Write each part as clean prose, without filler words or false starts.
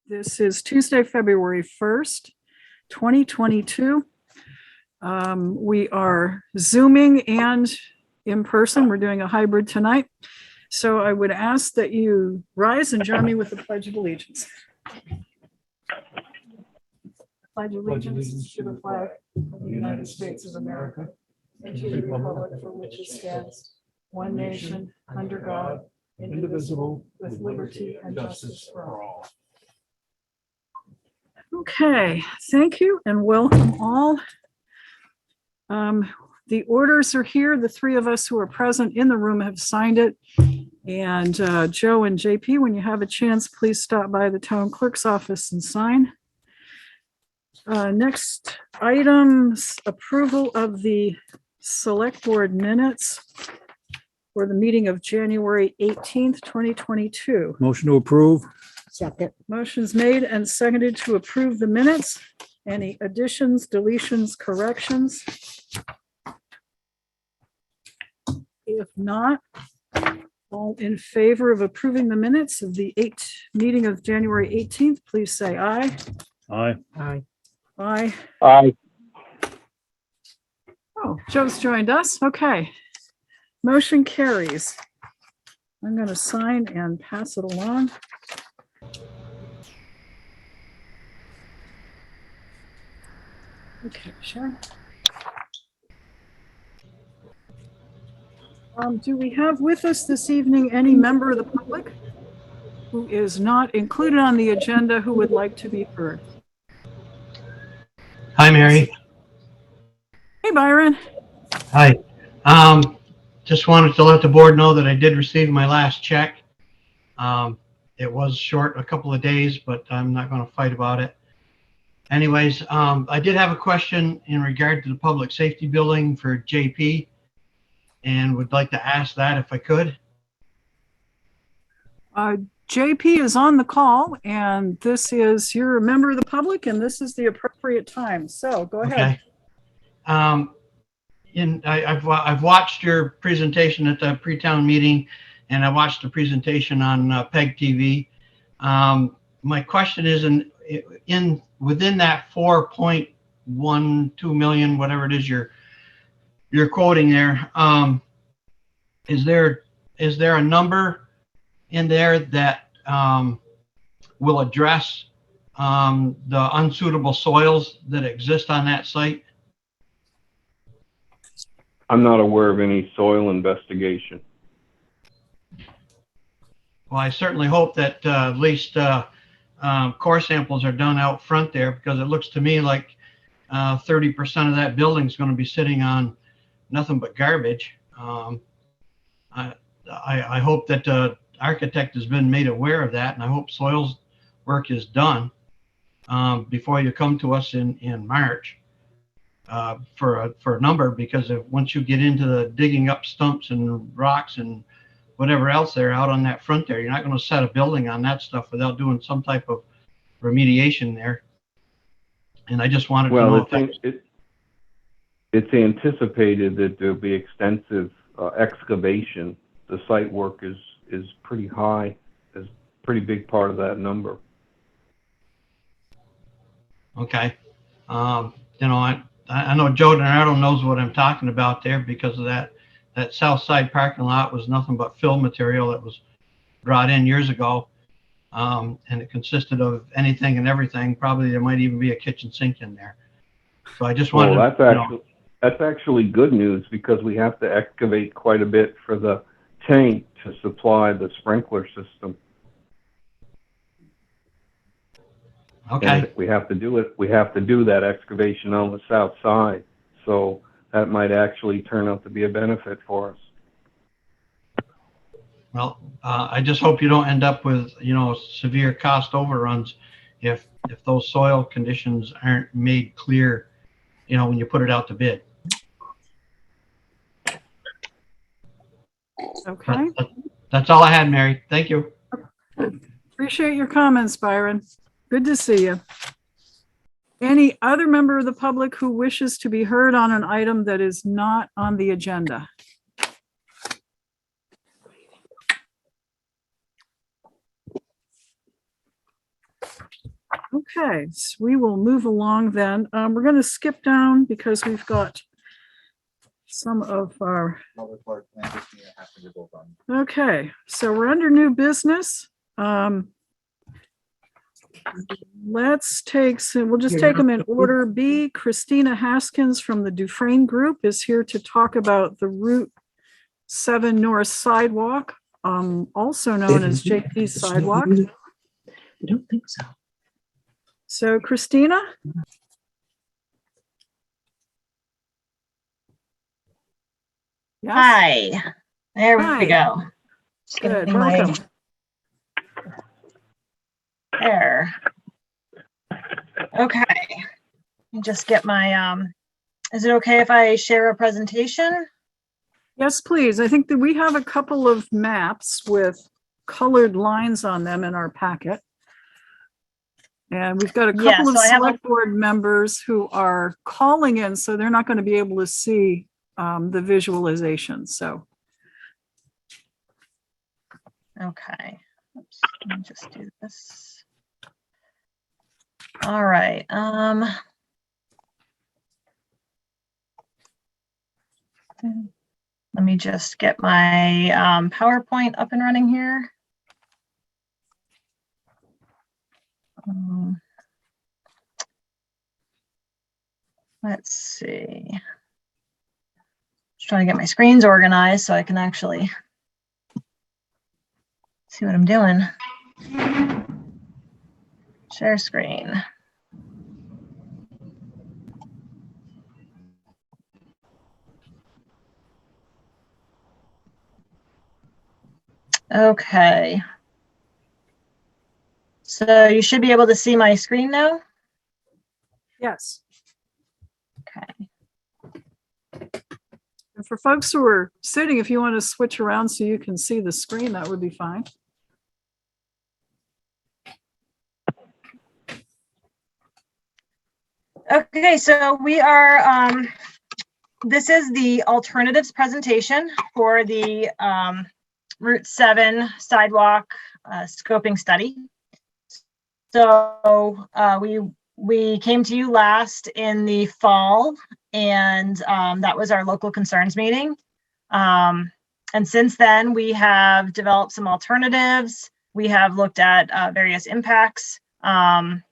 This is Tuesday, February 1st, 2022. We are Zooming and in person. We're doing a hybrid tonight. So I would ask that you rise and join me with the Pledge of Allegiance. Pledge allegiance to the flag of the United States of America and to the republic for which it stands, one nation, under God, indivisible, with liberty and justice for all. Okay, thank you and welcome all. The orders are here. The three of us who are present in the room have signed it. And Joe and JP, when you have a chance, please stop by the town clerk's office and sign. Next items, approval of the select board minutes for the meeting of January 18th, 2022. Motion to approve. Second. Motion's made and seconded to approve the minutes. Any additions, deletions, corrections? If not, all in favor of approving the minutes of the meeting of January 18th, please say aye. Aye. Aye. Aye. Aye. Oh, Joe's joined us. Okay. Motion carries. I'm going to sign and pass it along. Okay, sure. Do we have with us this evening any member of the public who is not included on the agenda who would like to be heard? Hi, Mary. Hey, Byron. Hi. Just wanted to let the board know that I did receive my last check. It was short a couple of days, but I'm not going to fight about it. Anyways, I did have a question in regard to the public safety building for JP and would like to ask that if I could. JP is on the call and you're a member of the public and this is the appropriate time. So go ahead. Okay. I've watched your presentation at the pre-town meeting and I watched the presentation on PEG TV. My question is within that 4.12 million, whatever it is you're quoting there, is there a number in there that will address the unsuitable soils that exist on that site? I'm not aware of any soil investigation. Well, I certainly hope that at least core samples are done out front there, because it looks to me like 30% of that building is going to be sitting on nothing but garbage. I hope that the architect has been made aware of that, and I hope soils work is done before you come to us in March for a number, because once you get into the digging up stumps and rocks and whatever else there out on that front there, you're not going to set a building on that stuff without doing some type of remediation there. And I just wanted to know if it's anticipated that there'll be extensive excavation. The site work is pretty high, is a pretty big part of that number. Okay. I know Joe Donato knows what I'm talking about there, because of that south side parking lot was nothing but fill material that was brought in years ago. And it consisted of anything and everything. Probably there might even be a kitchen sink in there. So I just wanted that's actually good news, because we have to excavate quite a bit for the tank to supply the sprinkler system. Okay. And we have to do it. We have to do that excavation on the south side. So that might actually turn out to be a benefit for us. Well, I just hope you don't end up with, severe cost overruns if those soil conditions aren't made clear, when you put it out to bid. Okay. That's all I had, Mary. Thank you. Appreciate your comments, Byron. Good to see you. Any other member of the public who wishes to be heard on an item that is not on the agenda? Okay, so we will move along then. We're going to skip down because we've got some of our, Clerk and Christina Haskins are both on. okay, so we're under new business. We'll just take them in order. B, Christina Haskins from the Dufresne Group is here to talk about the Route 7 North Sidewalk, also known as JP Sidewalk. I don't think so. So Christina? Yes? Hi, there Hi. we go. Just Good, getting my- welcome. There. Okay. Let me just get my, is it okay if I share a presentation? Yes, please. I think that we have a couple of maps with colored lines on them in our packet. And we've got a Yeah, couple of so I have a- select board members who are calling in, so they're not going to be able to see the visualization, so. Okay. Oops, let me just do this. All right. Let me just get my PowerPoint up and running here. Let's see. Just trying to get my screens organized so I can actually see what I'm doing. Share screen. Okay. So you should be able to see my screen now. Yes. Okay. And for folks who are sitting, if you want to switch around so you can see the screen, that would be fine. Okay, so we are, this is the alternatives presentation for the Route 7 sidewalk scoping study. So we came to you last in the fall, and that was our local concerns meeting. And since then, we have developed some alternatives. We have looked at various impacts, and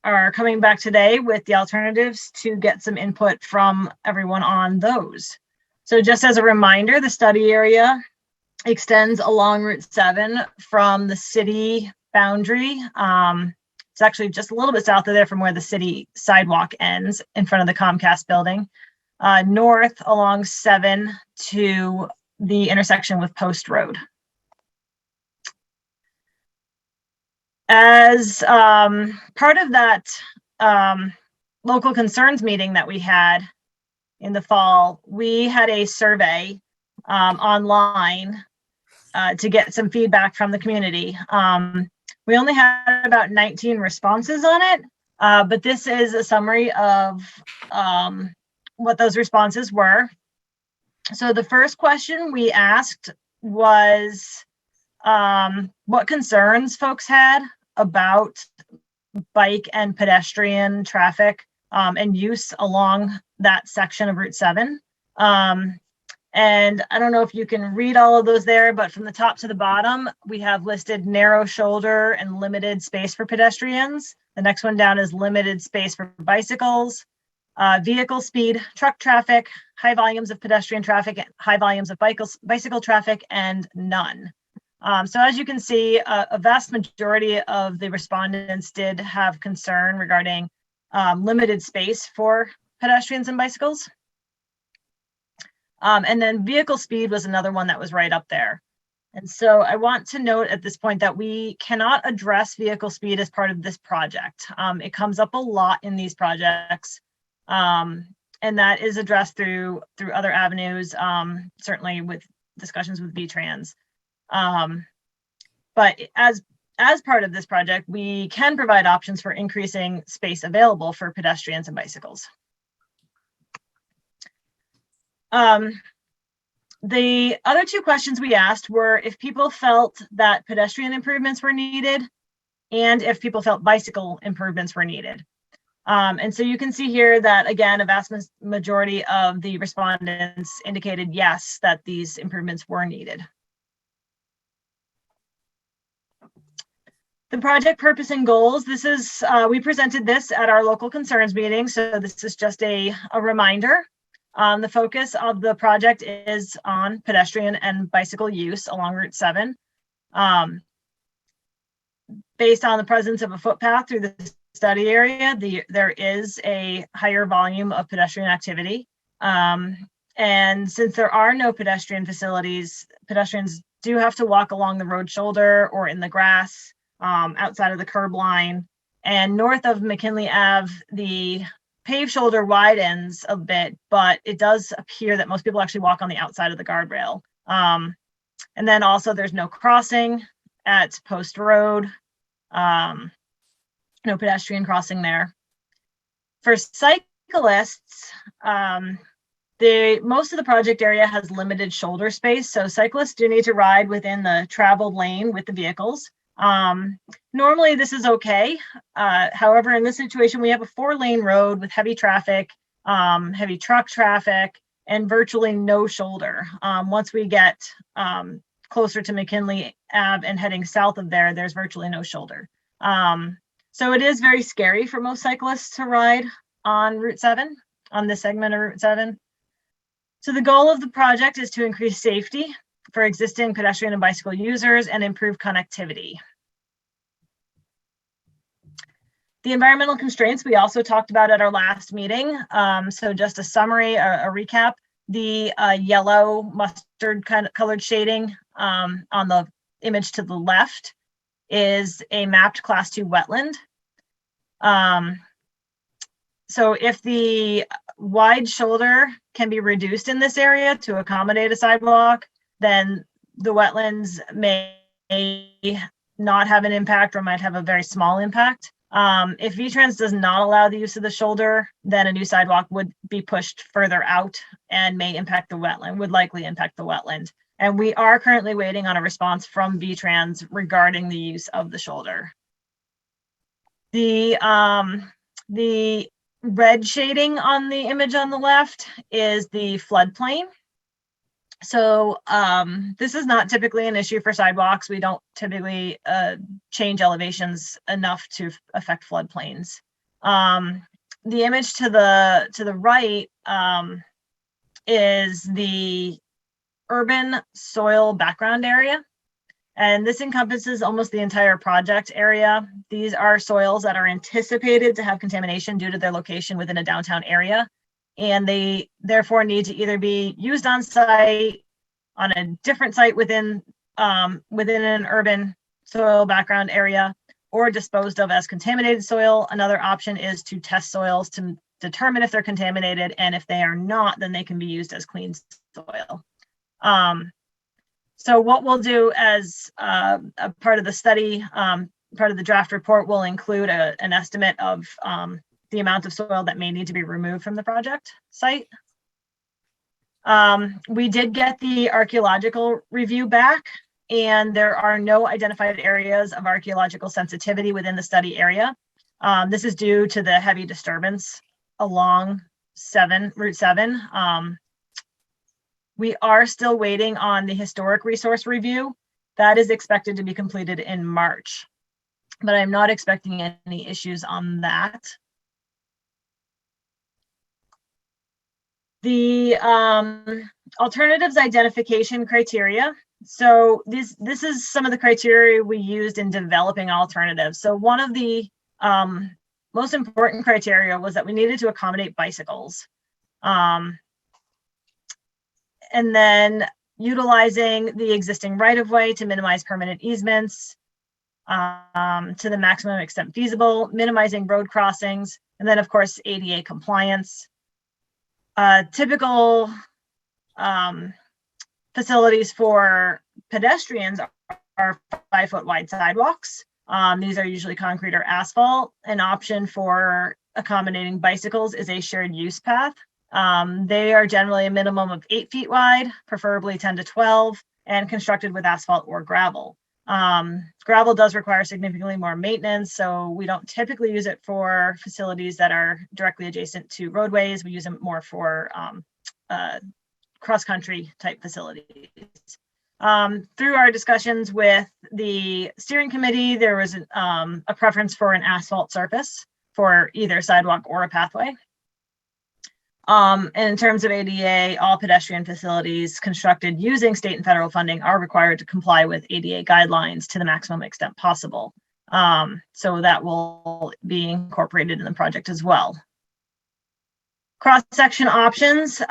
are coming back today with the alternatives to get some input from everyone on those. So just as a reminder, the study area extends along Route 7 from the city boundary. It's actually just a little bit south of there from where the city sidewalk ends in front of the Comcast building, north along 7 to the intersection with Post Road. As part of that local concerns meeting that we had in the fall, we had a survey online to get some feedback from the community. We only had about 19 responses on it, but this is a summary of what those responses were. So the first question we asked was what concerns folks had about bike and pedestrian traffic and use along that section of Route 7. And I don't know if you can read all of those there, but from the top to the bottom, we have listed narrow shoulder and limited space for pedestrians. The next one down is limited space for bicycles, vehicle speed, truck traffic, high volumes of pedestrian traffic, high volumes of bicycle traffic, and none. So as you can see, a vast majority of the respondents did have concern regarding limited space for pedestrians and bicycles. And then vehicle speed was another one that was right up there. And so I want to note at this point that we cannot address vehicle speed as part of this project. It comes up a lot in these projects, and that is addressed through other avenues, certainly with discussions with VTrans. But as part of this project, we can provide options for increasing space available for pedestrians and bicycles. The other two questions we asked were if people felt that pedestrian improvements were needed and if people felt bicycle improvements were needed. And so you can see here that, again, a vast majority of the respondents indicated yes, that these improvements were needed. The project purpose and goals, this is, we presented this at our local concerns meeting, so this is just a reminder. The focus of the project is on pedestrian and bicycle use along Route 7. Based on the presence of a footpath through the study area, there is a higher volume of pedestrian activity. And since there are no pedestrian facilities, pedestrians do have to walk along the road shoulder or in the grass outside of the curb line. And north of McKinley Ave, the paved shoulder widens a bit, but it does appear that most people actually walk on the outside of the guardrail. And then also there's no crossing at Post Road. No pedestrian crossing there. For cyclists, most of the project area has limited shoulder space, so cyclists do need to ride within the traveled lane with the vehicles. Normally this is okay. However, in this situation, we have a 4-lane road with heavy traffic, heavy truck traffic, and virtually no shoulder. Once we get closer to McKinley Ave and heading south of there, there's virtually no shoulder. So it is very scary for most cyclists to ride on Route 7, on this segment of Route 7. So the goal of the project is to increase safety for existing pedestrian and bicycle users and improve connectivity. The environmental constraints we also talked about at our last meeting. So just a summary, a recap. The yellow mustard kind of colored shading on the image to the left is a mapped class 2 wetland. So if the wide shoulder can be reduced in this area to accommodate a sidewalk, then the wetlands may not have an impact or might have a very small impact. If VTrans does not allow the use of the shoulder, then a new sidewalk would be pushed further out and may impact the wetland, would likely impact the wetland. And we are currently waiting on a response from VTrans regarding the use of the shoulder. The red shading on the image on the left is the floodplain. So this is not typically an issue for sidewalks. We don't typically change elevations enough to affect floodplains. The image to the right is the urban soil background area. And this encompasses almost the entire project area. These are soils that are anticipated to have contamination due to their location within a downtown area. And they therefore need to either be used on site, on a different site within an urban soil background area, or disposed of as contaminated soil. Another option is to test soils to determine if they're contaminated, and if they are not, then they can be used as clean soil. So what we'll do as a part of the study, part of the draft report, will include an estimate of the amount of soil that may need to be removed from the project site. We did get the archaeological review back, and there are no identified areas of archaeological sensitivity within the study area. This is due to the heavy disturbance along Route 7. We are still waiting on the historic resource review. That is expected to be completed in March, but I'm not expecting any issues on that. The alternatives identification criteria. So this is some of the criteria we used in developing alternatives. So one of the most important criteria was that we needed to accommodate bicycles. And then utilizing the existing right-of-way to minimize permanent easements to the maximum extent feasible, minimizing road crossings, and then of course ADA compliance. Typical facilities for pedestrians are 5-foot wide sidewalks. These are usually concrete or asphalt. An option for accommodating bicycles is a shared use path. They are generally a minimum of 8 feet wide, preferably 10 to 12, and constructed with asphalt or gravel. Gravel does require significantly more maintenance, so we don't typically use it for facilities that are directly adjacent to roadways. We use them more for cross-country type facilities. Through our discussions with the steering committee, there was a preference for an asphalt surface for either sidewalk or a pathway. And in terms of ADA, all pedestrian facilities constructed using state and federal funding are required to comply with ADA guidelines to the maximum extent possible. So that will be incorporated in the project as well. Cross-section options.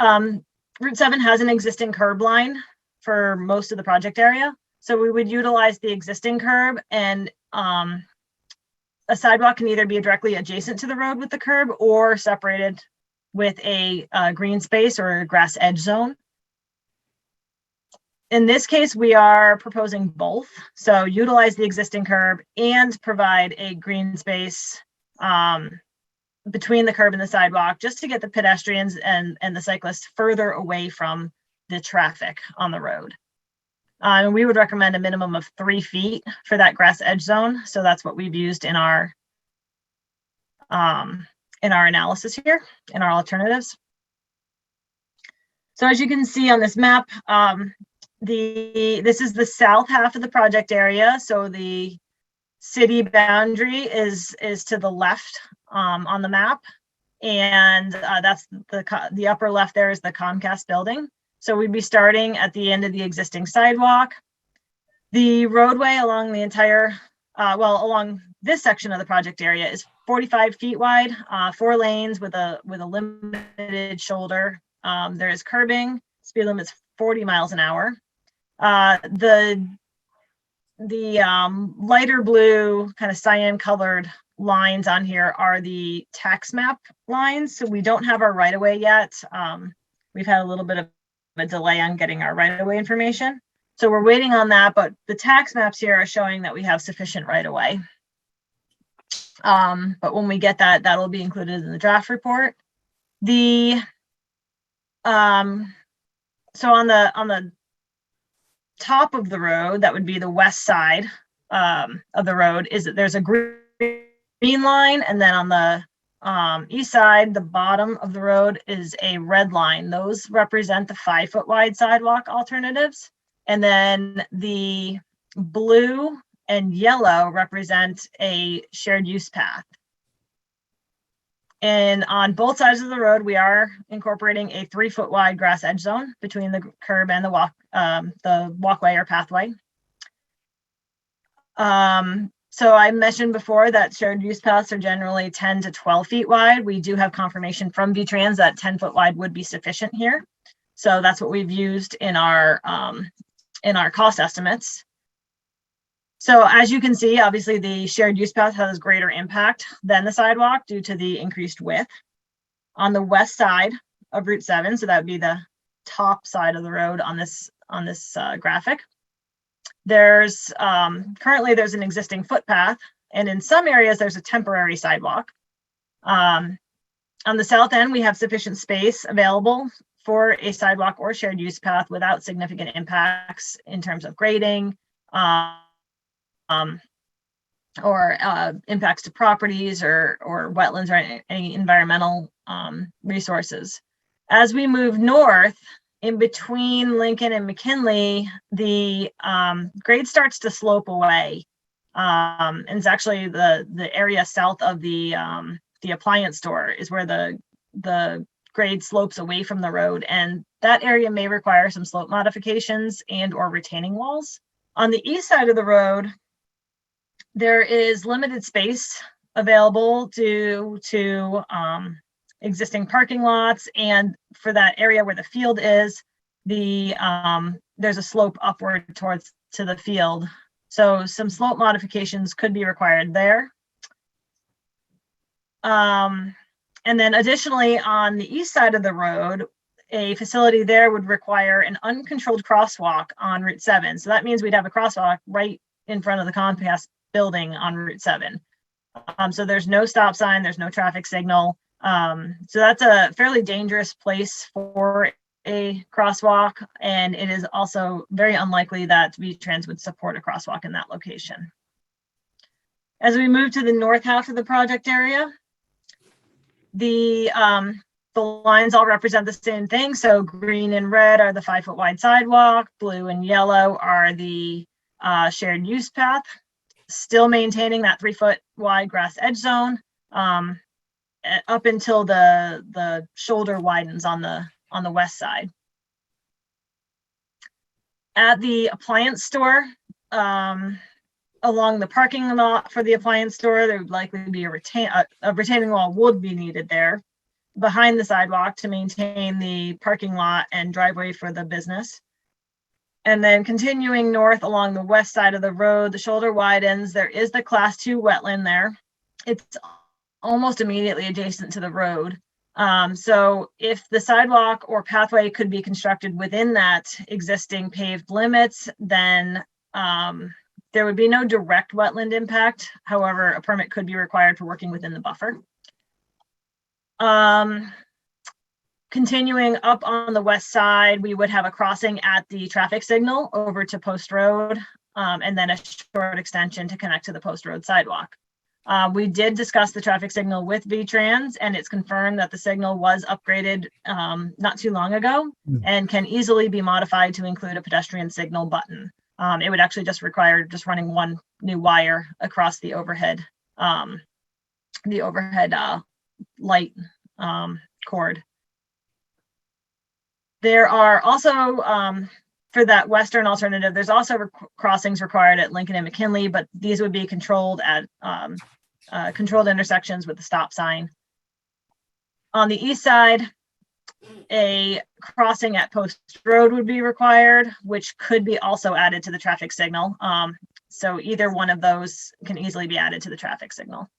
Route 7 has an existing curb line for most of the project area. So we would utilize the existing curb, and a sidewalk can either be directly adjacent to the road with the curb or separated with a green space or a grass edge zone. In this case, we are proposing both. So utilize the existing curb and provide a green space between the curb and the sidewalk, just to get the pedestrians and the cyclists further away from the traffic on the road. And we would recommend a minimum of 3 feet for that grass edge zone. So that's what we've used in our analysis here, in our alternatives. So as you can see on this map, this is the south half of the project area. So the city boundary is to the left on the map, and that's the upper left there is the Comcast building. So we'd be starting at the end of the existing sidewalk. The roadway along the entire, along this section of the project area is 45 feet wide, 4 lanes with a limited shoulder. There is curbing. Speed limit is 40 miles an hour. The lighter blue, kind of cyan colored lines on here are the tax map lines. So we don't have our right of way yet. We've had a little bit of a delay on getting our right of way information. So we're waiting on that, but the tax maps here are showing that we have sufficient right of way. But when we get that, that'll be included in the draft report. So on the top of the road, that would be the west side of the road, is that there's a green line, and then on the east side, the bottom of the road is a red line. Those represent the 5 foot wide sidewalk alternatives, and then the blue and yellow represent a shared use path. And on both sides of the road, we are incorporating a 3 foot wide grass edge zone between the curb and the walkway or pathway. So I mentioned before that shared use paths are generally 10 to 12 feet wide. We do have confirmation from V-Trans that 10 foot wide would be sufficient here. So that's what we've used in our cost estimates. So as you can see, obviously the shared use path has greater impact than the sidewalk due to the increased width. On the west side of Route 7, so that would be the top side of the road on this graphic, there's currently there's an existing footpath, and in some areas there's a temporary sidewalk. On the south end, we have sufficient space available for a sidewalk or shared use path without significant impacts in terms of grading, or impacts to properties or wetlands or any environmental resources. As we move north, in between Lincoln and McKinley, the grade starts to slope away. And it's actually the area south of the appliance store is where the grade slopes away from the road. And that area may require some slope modifications and or retaining walls. On the east side of the road, there is limited space available due to existing parking lots, and for that area where the field is, there's a slope upward to the field. So some slope modifications could be required there. And then additionally, on the east side of the road, a facility there would require an uncontrolled crosswalk on Route 7. So that means we'd have a crosswalk right in front of the Comcast building on Route 7. So there's no stop sign, there's no traffic signal. So that's a fairly dangerous place for a crosswalk, and it is also very unlikely that V-Trans would support a crosswalk in that location. As we move to the north half of the project area, the lines all represent the same thing. So green and red are the 5-foot wide sidewalk, blue and yellow are the shared use path, still maintaining that 3-foot wide grass edge zone up until the shoulder widens on the west side. At the appliance store, along the parking lot for the appliance store, there would likely be a retaining wall would be needed there behind the sidewalk to maintain the parking lot and driveway for the business. And then continuing north along the west side of the road, the shoulder widens. There is the Class 2 wetland there. It's almost immediately adjacent to the road. So if the sidewalk or pathway could be constructed within that existing paved limits, then there would be no direct wetland impact. However, a permit could be required for working within the buffer. Continuing up on the west side, we would have a crossing at the traffic signal over to Post Road, and then a short extension to connect to the Post Road sidewalk. We did discuss the traffic signal with V-Trans, and it's confirmed that the signal was upgraded not too long ago and can easily be modified to include a pedestrian signal button. It would actually just require running one new wire across the overhead light cord. There are also, for that western alternative, there's also crossings required at Lincoln and McKinley, but these would be controlled at controlled intersections with the stop sign. On the east side, a crossing at Post Road would be required, which could be also added to the traffic signal. So either one of those can easily be added to the traffic signal.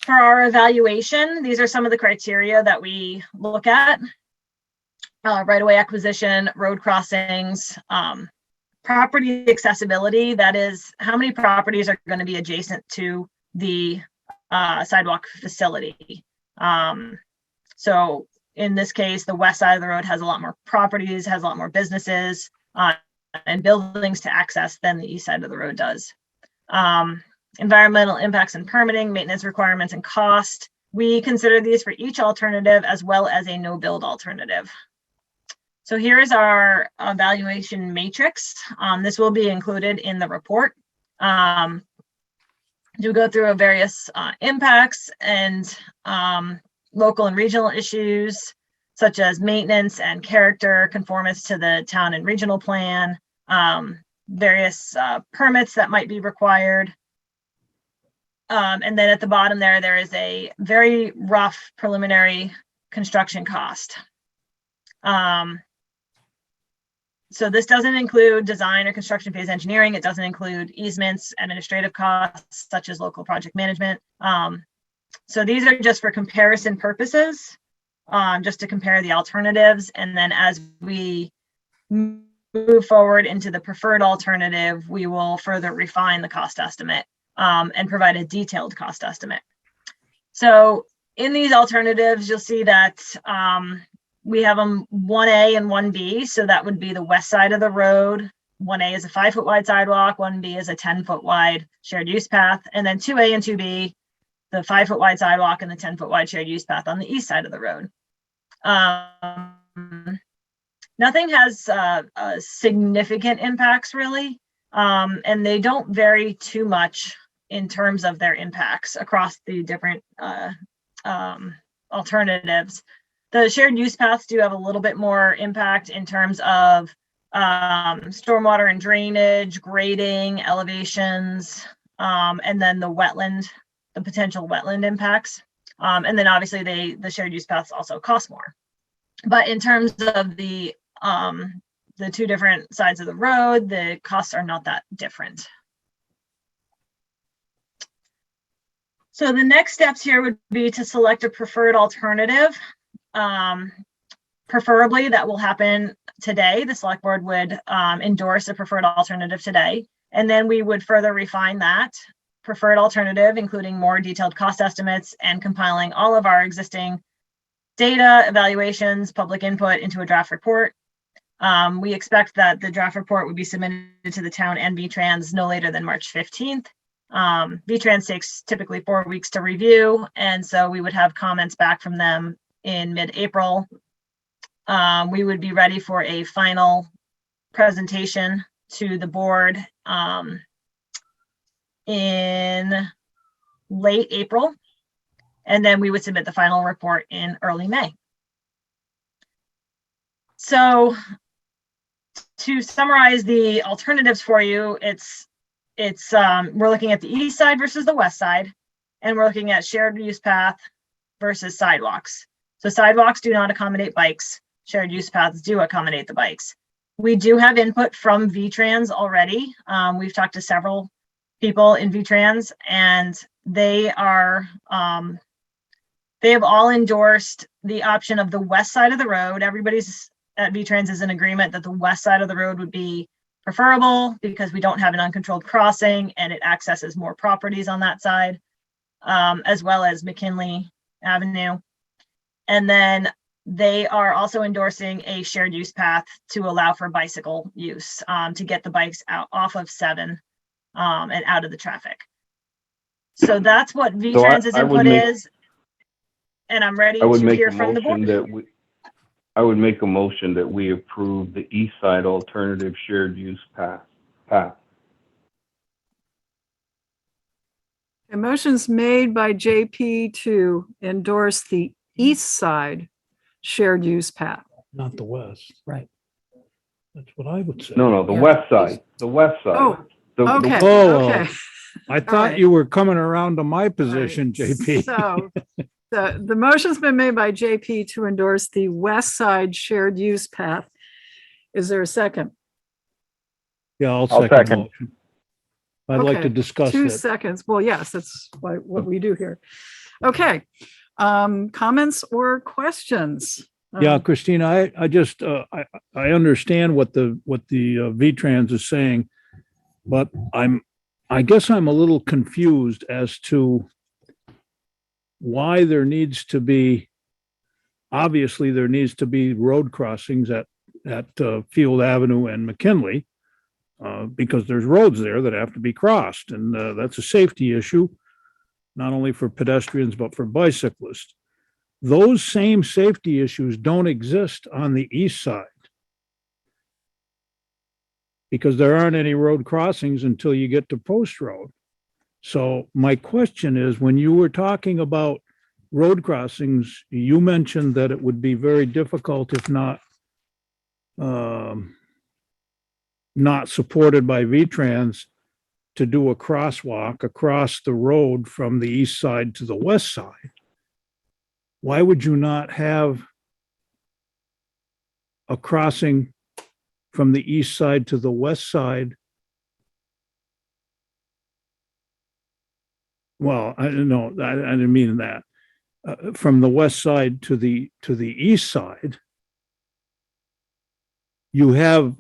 For our evaluation, these are some of the criteria that we look at. Right-of-way acquisition, road crossings, property accessibility, that is how many properties are going to be adjacent to the sidewalk facility. So in this case, the west side of the road has a lot more properties, has a lot more businesses and buildings to access than the east side of the road does. Environmental impacts and permitting, maintenance requirements and cost. We consider these for each alternative as well as a no-build alternative. So here is our evaluation matrix. This will be included in the report. To go through various impacts and local and regional issues, such as maintenance and character, conformance to the town and regional plan, various permits that might be required. And then at the bottom there is a very rough preliminary construction cost. So this doesn't include design or construction phase engineering. It doesn't include easements, administrative costs, such as local project management. So these are just for comparison purposes, just to compare the alternatives. And then as we move forward into the preferred alternative, we will further refine the cost estimate and provide a detailed cost estimate. So in these alternatives, you'll see that we have them 1A and 1B. So that would be the west side of the road. 1A is a 5-foot wide sidewalk. 1B is a 10-foot wide shared use path. And then 2A and 2B, the 5-foot wide sidewalk and the 10-foot wide shared use path on the east side of the road. Nothing has significant impacts really. And they don't vary too much in terms of their impacts across the different alternatives. The shared use paths do have a little bit more impact in terms of stormwater and drainage, grading, elevations, and then the potential wetland impacts. And then obviously the shared use paths also cost more. But in terms of the two different sides of the road, the costs are not that different. So the next steps here would be to select a preferred alternative. Preferably that will happen today. The select board would endorse a preferred alternative today, and then we would further refine that preferred alternative, including more detailed cost estimates and compiling all of our existing data, evaluations, public input into a draft report. We expect that the draft report would be submitted to the town and VTrans no later than March 15th. VTrans takes typically 4 weeks to review, and so we would have comments back from them in mid-April. We would be ready for a final presentation to the board in late April, and then we would submit the final report in early May. So to summarize the alternatives for you, we're looking at the east side versus the west side, and we're looking at shared use path versus sidewalks. So sidewalks do not accommodate bikes. Shared use paths do accommodate the bikes. We do have input from VTrans already. We've talked to several people in VTrans, and they have all endorsed the option of the west side of the road. Everybody's at VTrans is in agreement that the west side of the road would be preferable because we don't have an uncontrolled crossing and it accesses more properties on that side, as well as McKinley Avenue. And then they are also endorsing a shared use path to allow for bicycle use, to get the bikes out off of 7 and out of the traffic. So that's what VTrans's input is. And I'm ready to hear from the board. I would make a motion that we approve the east side alternative shared use path. A motion's made by JP to endorse the east side shared use path. Not the west. Right. That's what I would say. No, the Yeah. west side, the west side. Oh, The- the- okay, Oh, okay. I thought right. you were coming around to my position, JP. So the motion's been made by JP to endorse the west side shared use path. Is there a second? Yeah, I'll I'll second the second. motion. I'd like to Okay, discuss 2 it. seconds. Well, yes, that's what we do here. Okay. Comments or questions? Yeah, Christina, I just, I understand what the VTrans is saying, but I guess I'm a little confused as to why there needs to be, obviously there needs to be road crossings at Field Avenue and McKinley, because there's roads there that have to be crossed, and that's a safety issue, not only for pedestrians, but for bicyclists. Those same safety issues don't exist on the east side, because there aren't any road crossings until you get to Post Road. So my question is, when you were talking about road crossings, you mentioned that it would be very difficult, if not supported by VTrans, to do a crosswalk across the road from the east side to the west side. Why would you not have a crossing from the east side to the west side? Well, I don't know, I didn't mean that. From the west side to the east side, you're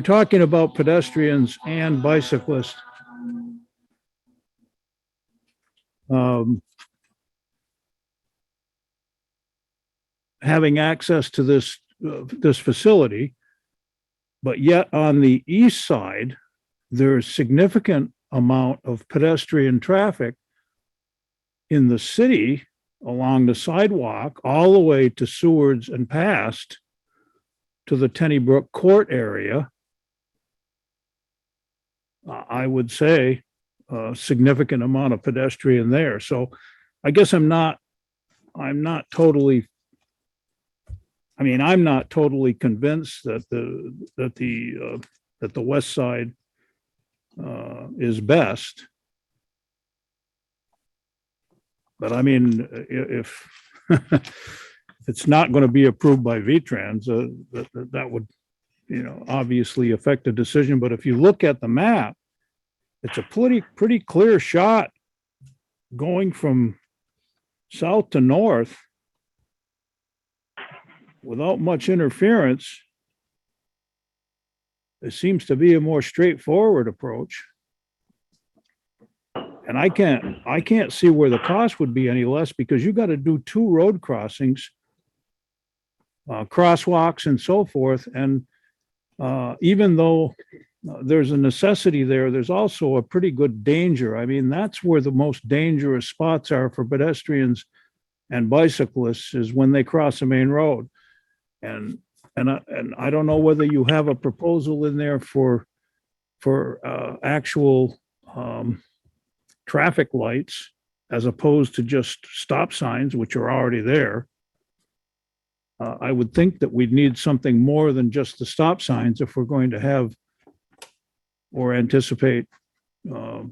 talking about pedestrians and bicyclists. Having access to this facility, but yet on the east side, there's significant amount of pedestrian traffic in the city along the sidewalk, all the way to Seward's and past to the Tennybrook Court area. I would say a significant amount of pedestrian there. So I guess I'm not totally convinced that the west side is best. But I mean, if it's not going to be approved by VTrans, that would, obviously affect the decision. But if you look at the map, it's a pretty clear shot going from south to north without much interference. It seems to be a more straightforward approach. And I can't see where the cost would be any less because you got to do 2 road crossings, crosswalks and so forth. And even though there's a necessity there, there's also a pretty good danger. I mean, that's where the most dangerous spots are for pedestrians and bicyclists is when they cross a main road. And I don't know whether you have a proposal in there for actual traffic lights as opposed to just stop signs, which are already there. I would think that we'd need something more than just the stop signs if we're going to have or anticipate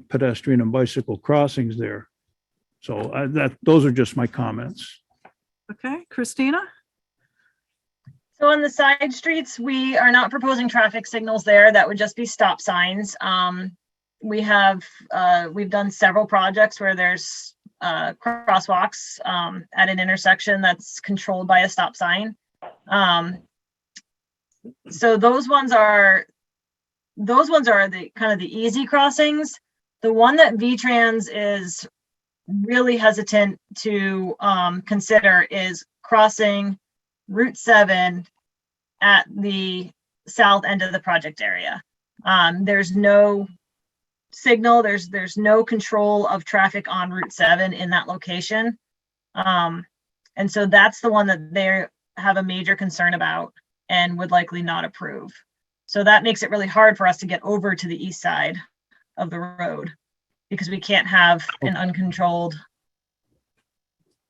pedestrian and bicycle crossings there. So those are just my comments. Okay, Christina? So on the side streets, we are not proposing traffic signals there. That would just be stop signs. We've done several projects where there's crosswalks at an intersection that's controlled by a stop sign. So those ones are the kind of the easy crossings. The one that VTrans is really hesitant to consider is crossing Route 7 at the south end of the project area. There's no signal, there's no control of traffic on Route 7 in that location. And so that's the one that they have a major concern about and would likely not approve. So that makes it really hard for us to get over to the east side of the road because we can't have an uncontrolled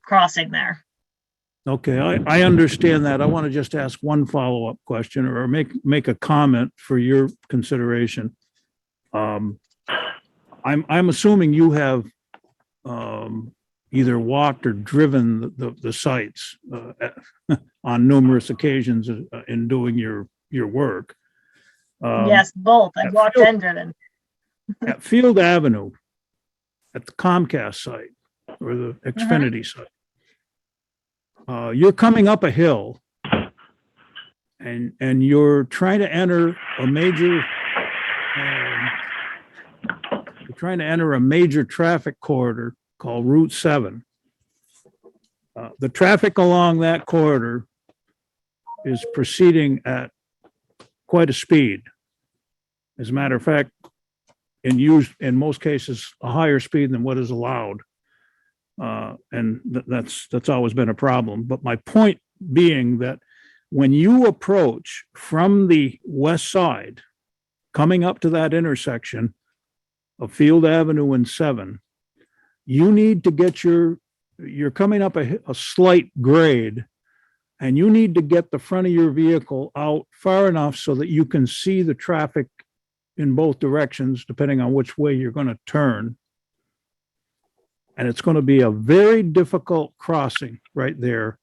crossing there. Okay, I understand that. I want to just ask one follow-up question or make a comment for your consideration. I'm assuming you have either walked or driven the sites on numerous occasions in doing your work. Yes, both. I've walked and driven. At Field Avenue, at the Comcast site or the Xfinity site, you're coming up a hill and you're trying to enter a major traffic corridor called Route 7. The traffic along that corridor is proceeding at quite a speed. As a matter of fact, in most cases, a higher speed than what is allowed. And that's always been a problem. But my point being that when you approach from the west side, coming up to that intersection of Field Avenue and 7, you need to get you're coming up a slight grade, and you need to get the front of your vehicle out far enough so that you can see the traffic in both directions, depending on which way you're going to turn. And it's going to be a very difficult crossing right there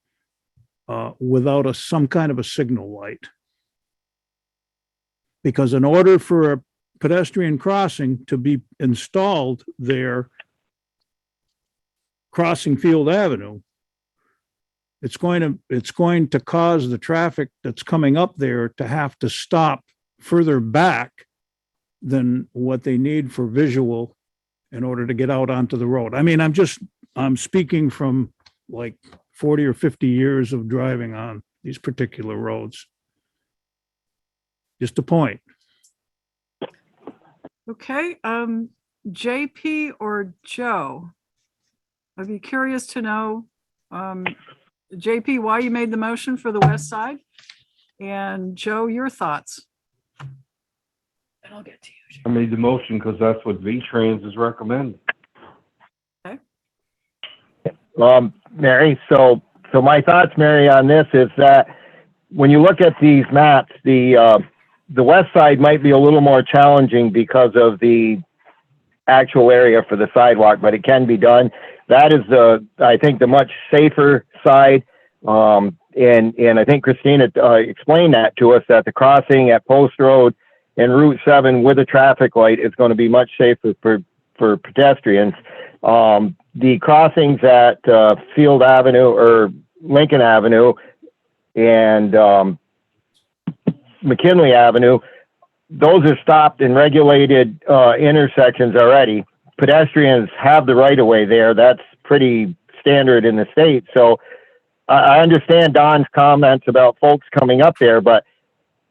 without some kind of a signal light. Because in order for a pedestrian crossing to be installed there, crossing Field Avenue, it's going to cause the traffic that's coming up there to have to stop further back than what they need for visual in order to get out onto the road. I mean, I'm speaking from like 40 or 50 years of driving on these particular roads. Just a point. Okay, JP or Joe? I'd be curious to know, JP, why you made the motion for the west side? And Joe, your thoughts? And I'll get to you. I made the motion because that's what VTrans is recommending. Mary, so my thoughts, Mary, on this is that when you look at these maps, the west side might be a little more challenging because of the actual area for the sidewalk, but it can be done. That is I think the much safer side. And I think Christina explained that to us, that the crossing at Post Road and Route 7 with a traffic light is going to be much safer for pedestrians. The crossings at Field Avenue or Lincoln Avenue and McKinley Avenue, those are stopped and regulated intersections already. pedestrians have the right of way there. That's pretty standard in the state. So I understand Don's comments about folks coming up there, but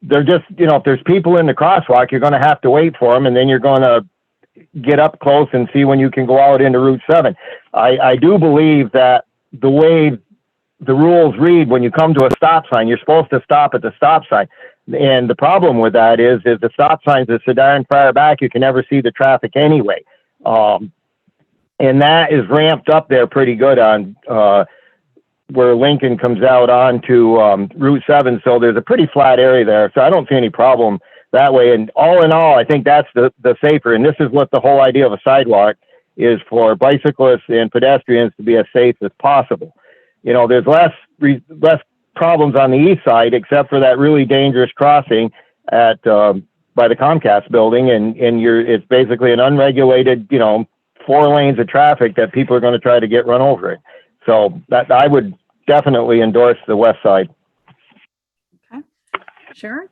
they're just, if there's people in the crosswalk, you're going to have to wait for them, and then you're going to get up close and see when you can go out into Route 7. I do believe that the way the rules read, when you come to a stop sign, you're supposed to stop at the stop sign. And the problem with that is the stop signs are so darn far back, you can never see the traffic anyway. And that is ramped up there pretty good on where Lincoln comes out onto Route 7. So there's a pretty flat area there. So I don't see any problem that way. And all in all, I think that's the safer. And this is what the whole idea of a sidewalk is, for bicyclists and pedestrians to be as safe as possible. There's less problems on the east side, except for that really dangerous crossing at by the Comcast building, and it's basically an unregulated, 4 lanes of traffic that people are going to try to get run over it. So that I would definitely endorse the west side. Okay. Sharon?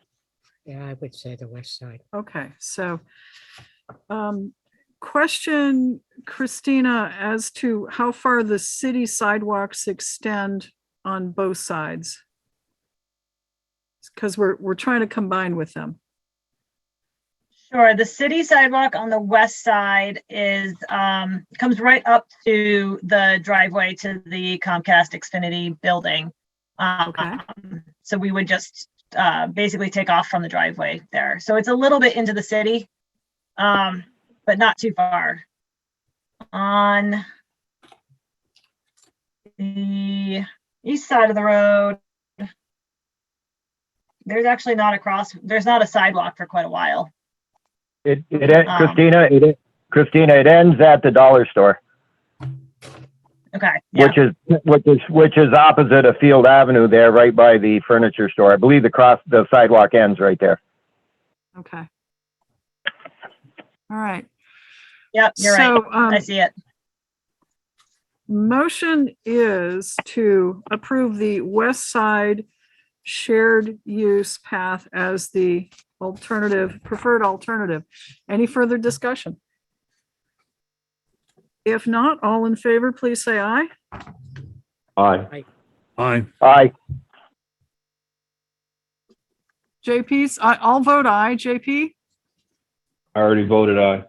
Yeah, I would say the west side. Okay, so question, Christina, as to how far the city sidewalks extend on both sides? Because we're trying to combine with them. Sure. The city sidewalk on the west side comes right up to the driveway to the Comcast Xfinity building. Okay. So we would just basically take off from the driveway there. So it's a little bit into the city, but not too far. On the east side of the road, there's actually not there's not a sidewalk for quite a while. Christina, it ends at the dollar store, Okay. Yeah. which is opposite of Field Avenue there, right by the furniture store. I believe the sidewalk ends right there. Okay. All right. Yep, you're right. I see it. Motion is to approve the west side shared use path as the preferred alternative. Any further discussion? If not, all in favor, please say aye. Aye. Aye. Aye. I'll vote aye. JP? I already voted aye.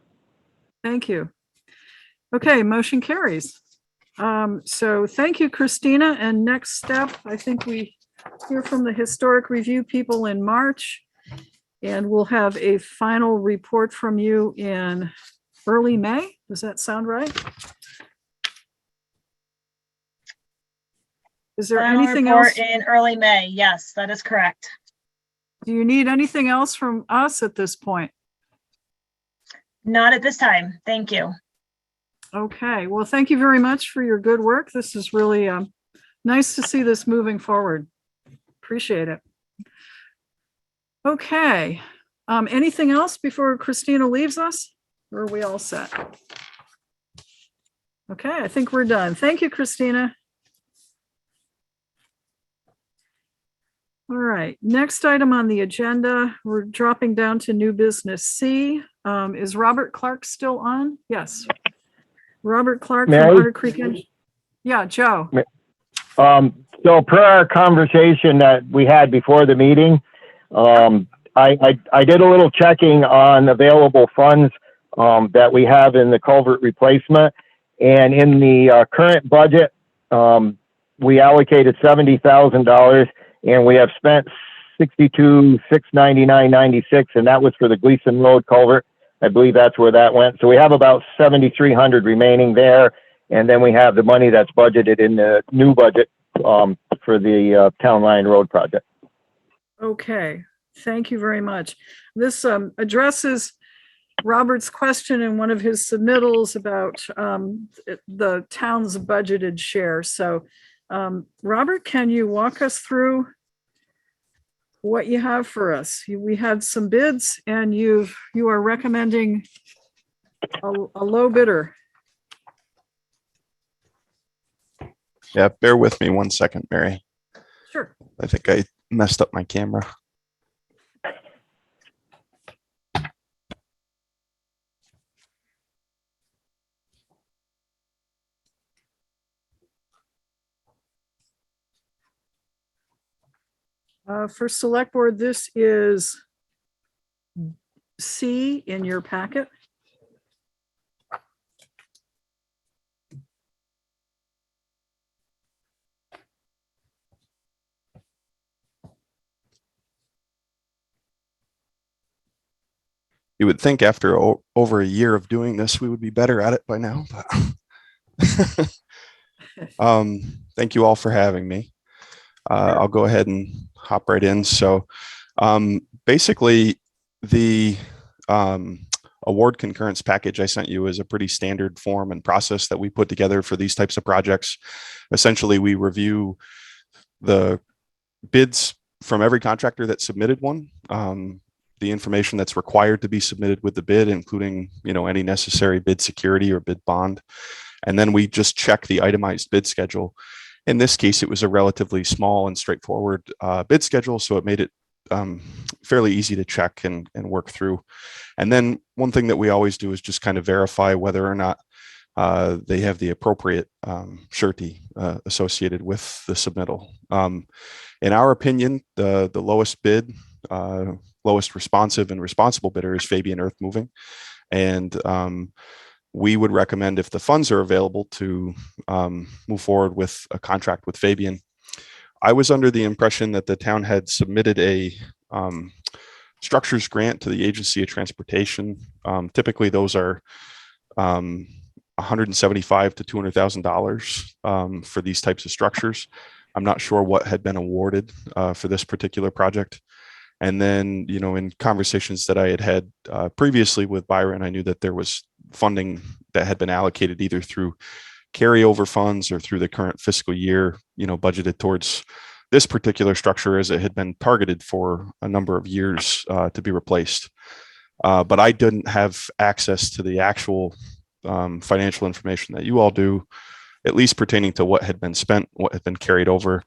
Thank you. Okay, motion carries. So thank you, Christina. And next step, I think we hear from the historic review people in March, and we'll have a final report from you in early May. Does that sound right? Is there Final anything report else? in early May? Yes, that is correct. Do you need anything else from us at this point? Not at this time. Thank you. Okay, well, thank you very much for your good work. This is really nice to see this moving forward. Appreciate it. Okay, anything else before Christina leaves us? Or are we all set? Okay, I think we're done. Thank you, Christina. All right, next item on the agenda, we're dropping down to new business C. Is Robert Clark still on? Yes. Robert Clark from Mary? Otter Creek Engineering. Yeah, Joe. So per our conversation that we had before the meeting, I did a little checking on available funds that we have in the culvert replacement. And in the current budget, we allocated $70,000, and we have spent $62,699.96, and that was for the Gleason Road culvert. I believe that's where that went. So we have about 7,300 remaining there, and then we have the money that's budgeted in the new budget for the Town Line Road project. Okay, thank you very much. This addresses Robert's question in one of his submittals about the town's budgeted share. So, Robert, can you walk us through what you have for us? We had some bids, and you are recommending a low bidder. Yeah, bear with me 1 second, Mary. Sure. I think I messed up my camera. For select board, this is C in your packet. You would think after over a year of doing this, we would be better at it by now. But thank you all for having me. I'll go ahead and hop right in. So basically, the award concurrence package I sent you is a pretty standard form and process that we put together for these types of projects. Essentially, we review the bids from every contractor that submitted one, the information that's required to be submitted with the bid, including, any necessary bid security or bid bond. And then we just check the itemized bid schedule. In this case, it was a relatively small and straightforward bid schedule, so it made it fairly easy to check and work through. And then one thing that we always do is just kind of verify whether or not they have the appropriate surety associated with the submittal. In our opinion, the lowest bid, lowest responsive and responsible bidder is Fabian Earth Moving. And we would recommend, if the funds are available, to move forward with a contract with Fabian. I was under the impression that the town had submitted a structures grant to the Agency of Transportation. Typically, those are $175,000 to $200,000 for these types of structures. I'm not sure what had been awarded for this particular project. And then, in conversations that I had previously with Byron, I knew that there was funding that had been allocated either through carryover funds or through the current fiscal year, budgeted towards this particular structure, as it had been targeted for a number of years to be replaced. But I didn't have access to the actual financial information that you all do, at least pertaining to what had been spent, what had been carried over.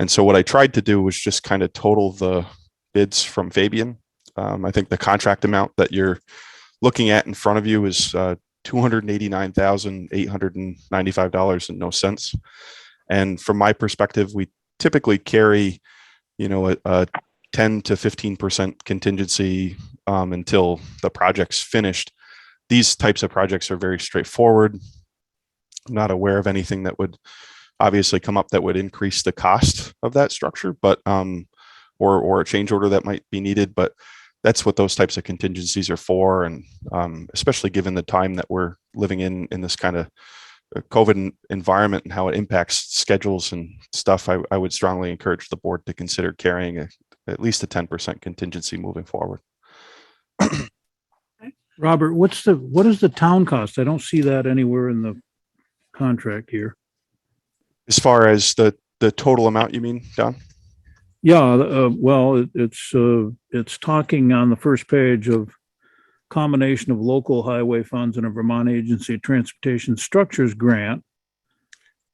And so what I tried to do was just kind of total the bids from Fabian. I think the contract amount that you're looking at in front of you is $289,895.00. And from my perspective, we typically carry, a 10 to 15% contingency until the project's finished. These types of projects are very straightforward. I'm not aware of anything that would obviously come up that would increase the cost of that structure, but or a change order that might be needed. But that's what those types of contingencies are for. And especially given the time that we're living in this kind of COVID environment and how it impacts schedules and stuff, I would strongly encourage the board to consider carrying at least a 10% contingency moving forward. Robert, what is the town cost? I don't see that anywhere in the contract here. As far as the total amount, you mean, Don? Yeah, well, it's talking on the first page of combination of local highway funds and a Vermont Agency of Transportation Structures grant.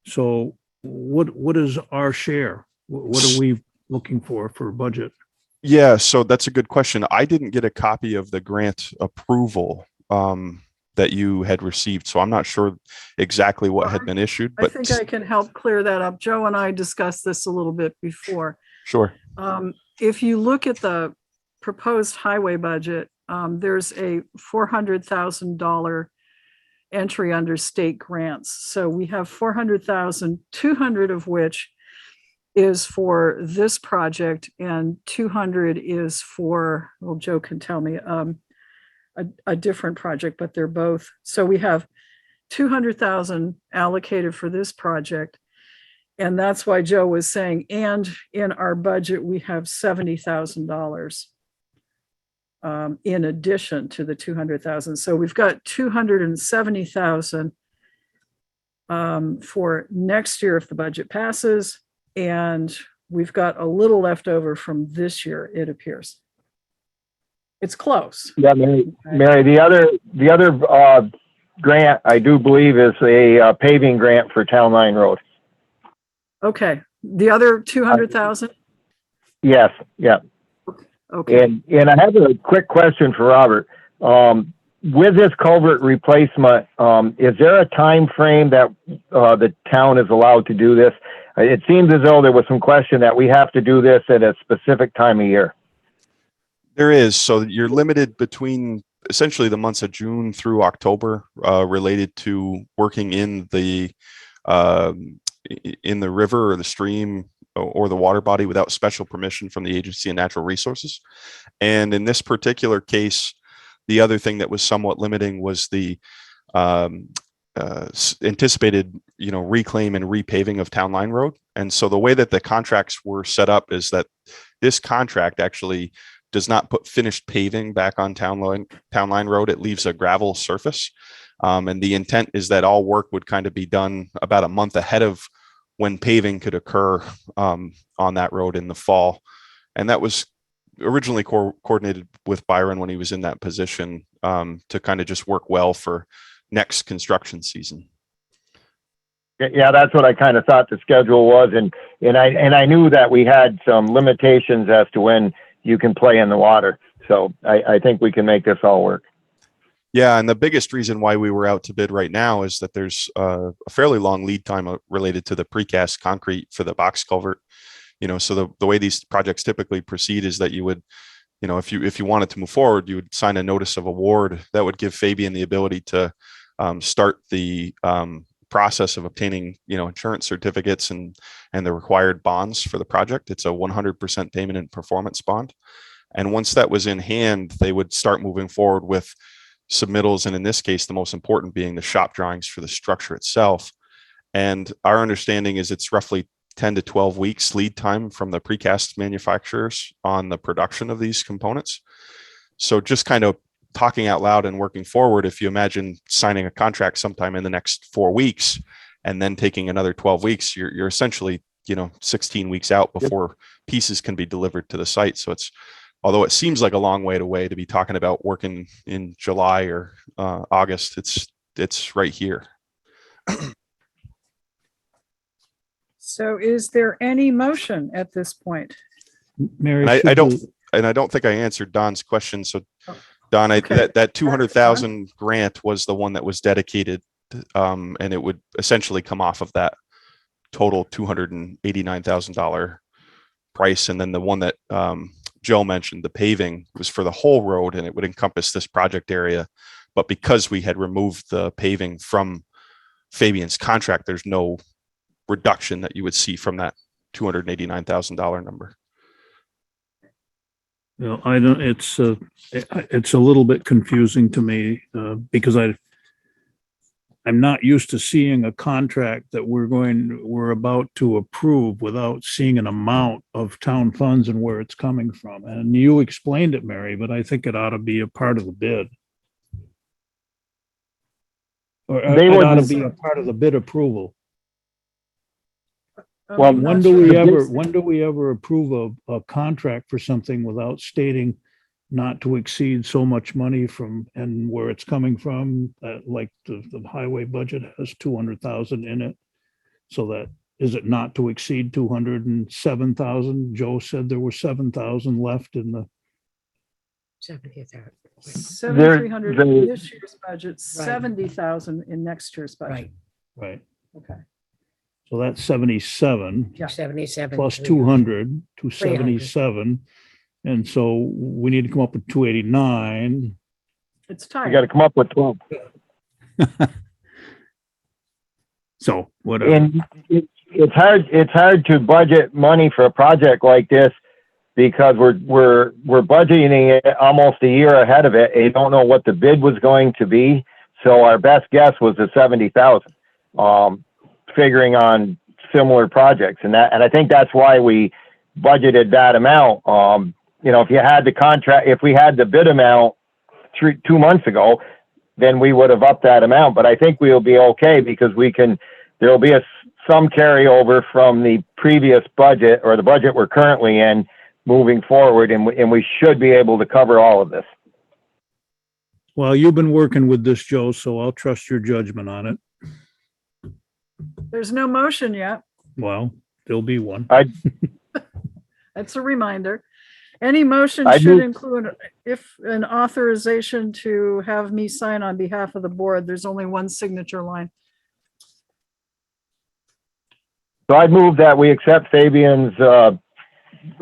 So what is our share? What are we looking for budget? Yeah, so that's a good question. I didn't get a copy of the grant approval that you had received, so I'm not sure exactly what had been issued. But I think I can help clear that up. Joe and I discussed this a little bit before. Sure. If you look at the proposed highway budget, there's a $400,000 entry under state grants. So we have 400,000, 200 of which is for this project, and 200 is for, well, Joe can tell me, a different project, but they're both. So we have 200,000 allocated for this project. And that's why Joe was saying, and in our budget, we have $70,000 in addition to the 200,000. So we've got 270,000 for next year if the budget passes. And we've got a little left over from this year, it appears. It's close. Yeah, Mary, the other grant, I do believe, is a paving grant for Town Line Road. Okay, the other 200,000? Yes, yeah. Okay. And I have a quick question for Robert. with this culvert replacement, is there a time frame that the town is allowed to do this? It seems as though there was some question that we have to do this at a specific time of year. There is. So you're limited between essentially the months of June through October, related to working in the river or the stream or the water body without special permission from the Agency of Natural Resources. And in this particular case, the other thing that was somewhat limiting was the anticipated, reclaim and repaving of Town Line Road. And so the way that the contracts were set up is that this contract actually does not put finished paving back on Town Line Road. It leaves a gravel surface. And the intent is that all work would kind of be done about a month ahead of when paving could occur on that road in the fall. And that was originally coordinated with Byron when he was in that position, to kind of just work well for next construction season. Yeah, that's what I kind of thought the schedule was, and I knew that we had some limitations as to when you can play in the water. So I think we can make this all work. Yeah, and the biggest reason why we were out to bid right now is that there's a fairly long lead time related to the precast concrete for the box culvert. So the way these projects typically proceed is that you would, if you wanted to move forward, you would sign a notice of award that would give Fabian the ability to start the process of obtaining, insurance certificates and the required bonds for the project. It's a 100% payment and performance bond. And once that was in hand, they would start moving forward with submittals. And in this case, the most important being the shop drawings for the structure itself. And our understanding is it's roughly 10 to 12 weeks lead time from the precast manufacturers on the production of these components. So just kind of talking out loud and working forward, if you imagine signing a contract sometime in the next 4 weeks and then taking another 12 weeks, you're essentially, 16 weeks out before pieces can be delivered to the site. So although it seems like a long way away to be talking about working in July or August, it's right here. So is there any motion at this point? Mary, And I should don't, you- and I don't think I answered Don's question. So Oh, Don, okay. that 200,000 grant was the one that was dedicated, and it would essentially come off of that total $289,000 price. And then the one that Joe mentioned, the paving, was for the whole road, and it would encompass this project area. But because we had removed the paving from Fabian's contract, there's no reduction that you would see from that $289,000 number. I don't, it's a little bit confusing to me, because I'm not used to seeing a contract that we're about to approve without seeing an amount of town funds and where it's coming from. And you explained it, Mary, but I think it ought to be a part of the bid. Or They it ought to wouldn't- be a part of the bid approval. Well, I'm When not do sure. we ever approve a contract for something without stating not to exceed so much money from and where it's coming from? Like the highway budget has 200,000 in it. So that, is it not to exceed 207,000? Joe said there were 7,000 left in the, 70,000. 7,300 in There- this year's budget, 70,000 in next year's budget. Right. right. Okay. So that's 77 Yeah. 77. plus 300. 200 to 77. And so we need to come up with 289. It's You tight. got to come up with 12. So whatever. And it's hard to budget money for a project like this because we're budgeting it almost a year ahead of it. You don't know what the bid was going to be. So our best guess was the 70,000, figuring on similar projects. And I think that's why we budgeted that amount. If you had the contract, if we had the bid amount 2 months ago, then we would have upped that amount. But I think we'll be okay because there'll be some carryover from the previous budget or the budget we're currently in moving forward. And we should be able to cover all of this. Well, you've been working with this, Joe, so I'll trust your judgment on it. There's no motion yet. Well, there'll be one. That's a reminder. Any motion I should move- include if an authorization to have me sign on behalf of the board. There's only one signature line. So I move that we accept Fabian's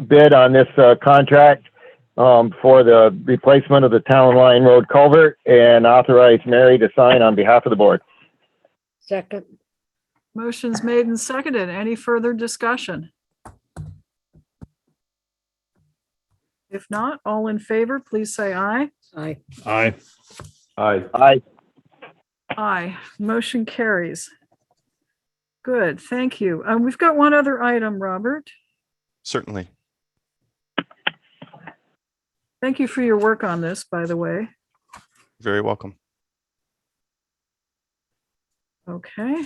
bid on this contract for the replacement of the Town Line Road culvert and authorize Mary to sign on behalf of the board. Second. Motion's made and seconded. Any further discussion? If not, all in favor, please say aye. Aye. Aye. Aye. Aye. Motion carries. Good, thank you. We've got one other item, Robert. Certainly. Thank you for your work on this, by the way. Very welcome. Okay.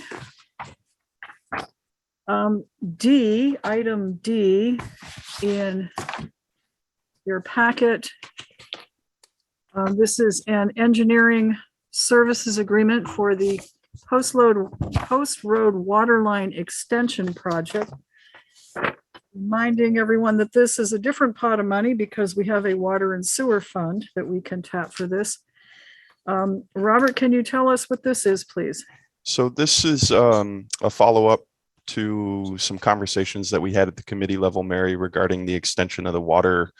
D, item D in your packet. This is an engineering services agreement for the post road water line extension project. Reminding everyone that this is a different pot of money because we have a water and sewer fund that we can tap for this. Robert, can you tell us what this is, please? So this is a follow-up to some conversations that we had at the committee level, Mary, regarding the extension of the water,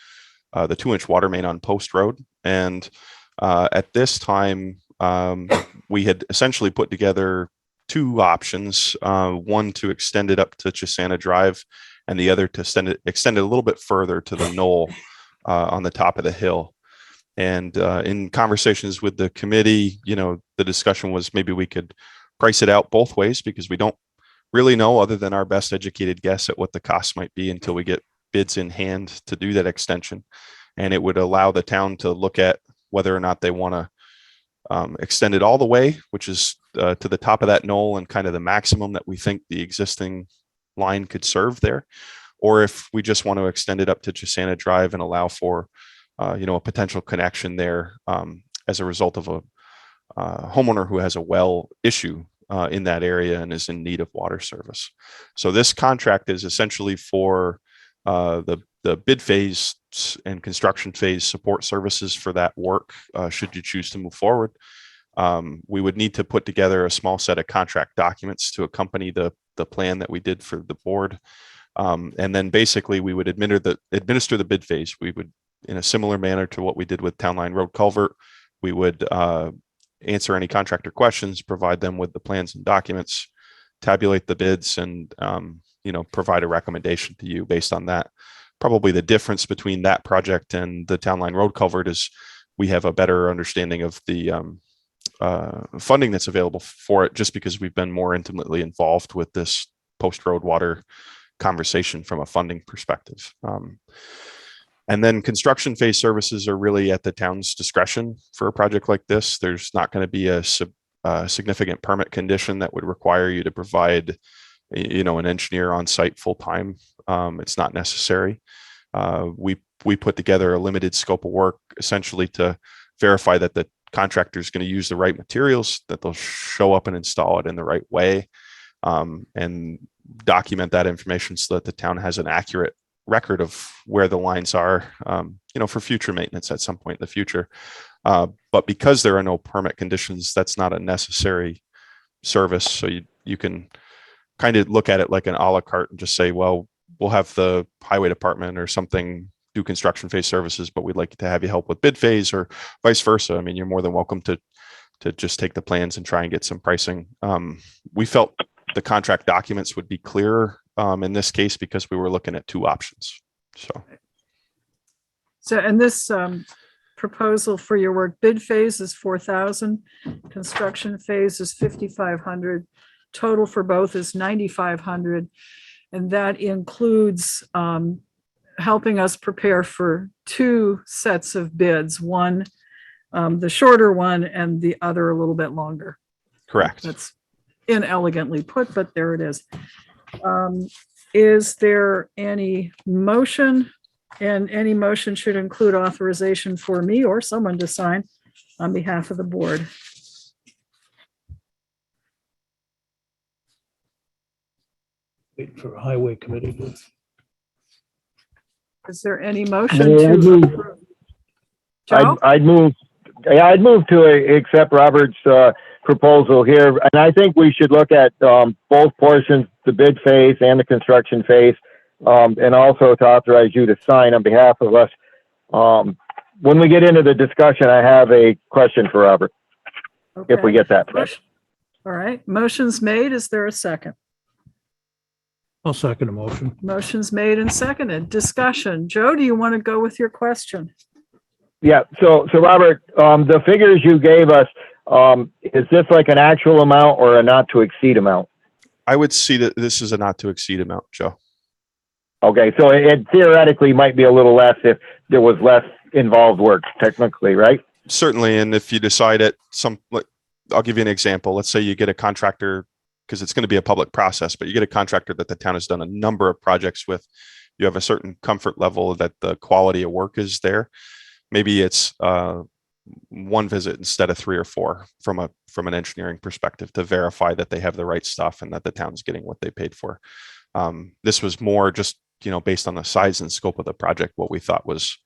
the 2-inch water main on Post Road. And at this time, we had essentially put together two options, one to extend it up to Chisana Drive and the other to extend it a little bit further to the knoll on the top of the hill. And in conversations with the committee, the discussion was maybe we could price it out both ways because we don't really know, other than our best educated guess, at what the cost might be until we get bids in hand to do that extension. And it would allow the town to look at whether or not they want to extend it all the way, which is to the top of that knoll and kind of the maximum that we think the existing line could serve there, or if we just want to extend it up to Chisana Drive and allow for a potential connection there as a result of a homeowner who has a well issue in that area and is in need of water service. So this contract is essentially for the bid phase and construction phase support services for that work, should you choose to move forward. We would need to put together a small set of contract documents to accompany the plan that we did for the board. And then basically we would administer the bid phase. We would, in a similar manner to what we did with Town Line Road Culvert, we would answer any contractor questions, provide them with the plans and documents, tabulate the bids, and provide a recommendation to you based on that. Probably the difference between that project and the Town Line Road Culvert is we have a better understanding of the funding that's available for it, just because we've been more intimately involved with this post road water conversation from a funding perspective. And then construction phase services are really at the town's discretion for a project like this. There's not going to be a significant permit condition that would require you to provide, an engineer on site full time. It's not necessary. We put together a limited scope of work essentially to verify that the contractor is going to use the right materials, that they'll show up and install it in the right way, and document that information so that the town has an accurate record of where the lines are, for future maintenance at some point in the future. But because there are no permit conditions, that's not a necessary service. So you can kind of look at it like an a la carte and just say, well, we'll have the highway department or something do construction phase services, but we'd like to have you help with bid phase, or vice versa. I mean, you're more than welcome to just take the plans and try and get some pricing. We felt the contract documents would be clearer in this case because we were looking at two options. So, and this proposal for your work, bid phase is 4,000, construction phase is 5,500, total for both is 9,500, and that includes helping us prepare for two sets of bids, one the shorter one and the other a little bit longer. Correct. That's inelegantly put, but there it is. Is there any motion? And any motion should include authorization for me or someone to sign on behalf of the board. Wait for a highway committee to. Is there any motion to approve? Joe? I'd move to accept Robert's proposal here. And I think we should look at both portions, the bid phase and the construction phase, and also to authorize you to sign on behalf of us. When we get into the discussion, I have a question for Robert, if we Okay. get that far. All right, motion's made. Is there a second? I'll second the motion. Motion's made and seconded. Discussion. Joe, do you want to go with your question? Yeah, so Robert, the figures you gave us, is this like an actual amount or a not to exceed amount? I would see that this is a not to exceed amount, Joe. Okay, so it theoretically might be a little less if there was less involved work technically, right? Certainly. And if you decide at I'll give you an example. Let's say you get a contractor, because it's going to be a public process, but you get a contractor that the town has done a number of projects with. You have a certain comfort level that the quality of work is there. Maybe it's one visit instead of 3 or 4 from an engineering perspective to verify that they have the right stuff and that the town's getting what they paid for. This was more just, based on the size and scope of the project, what we thought was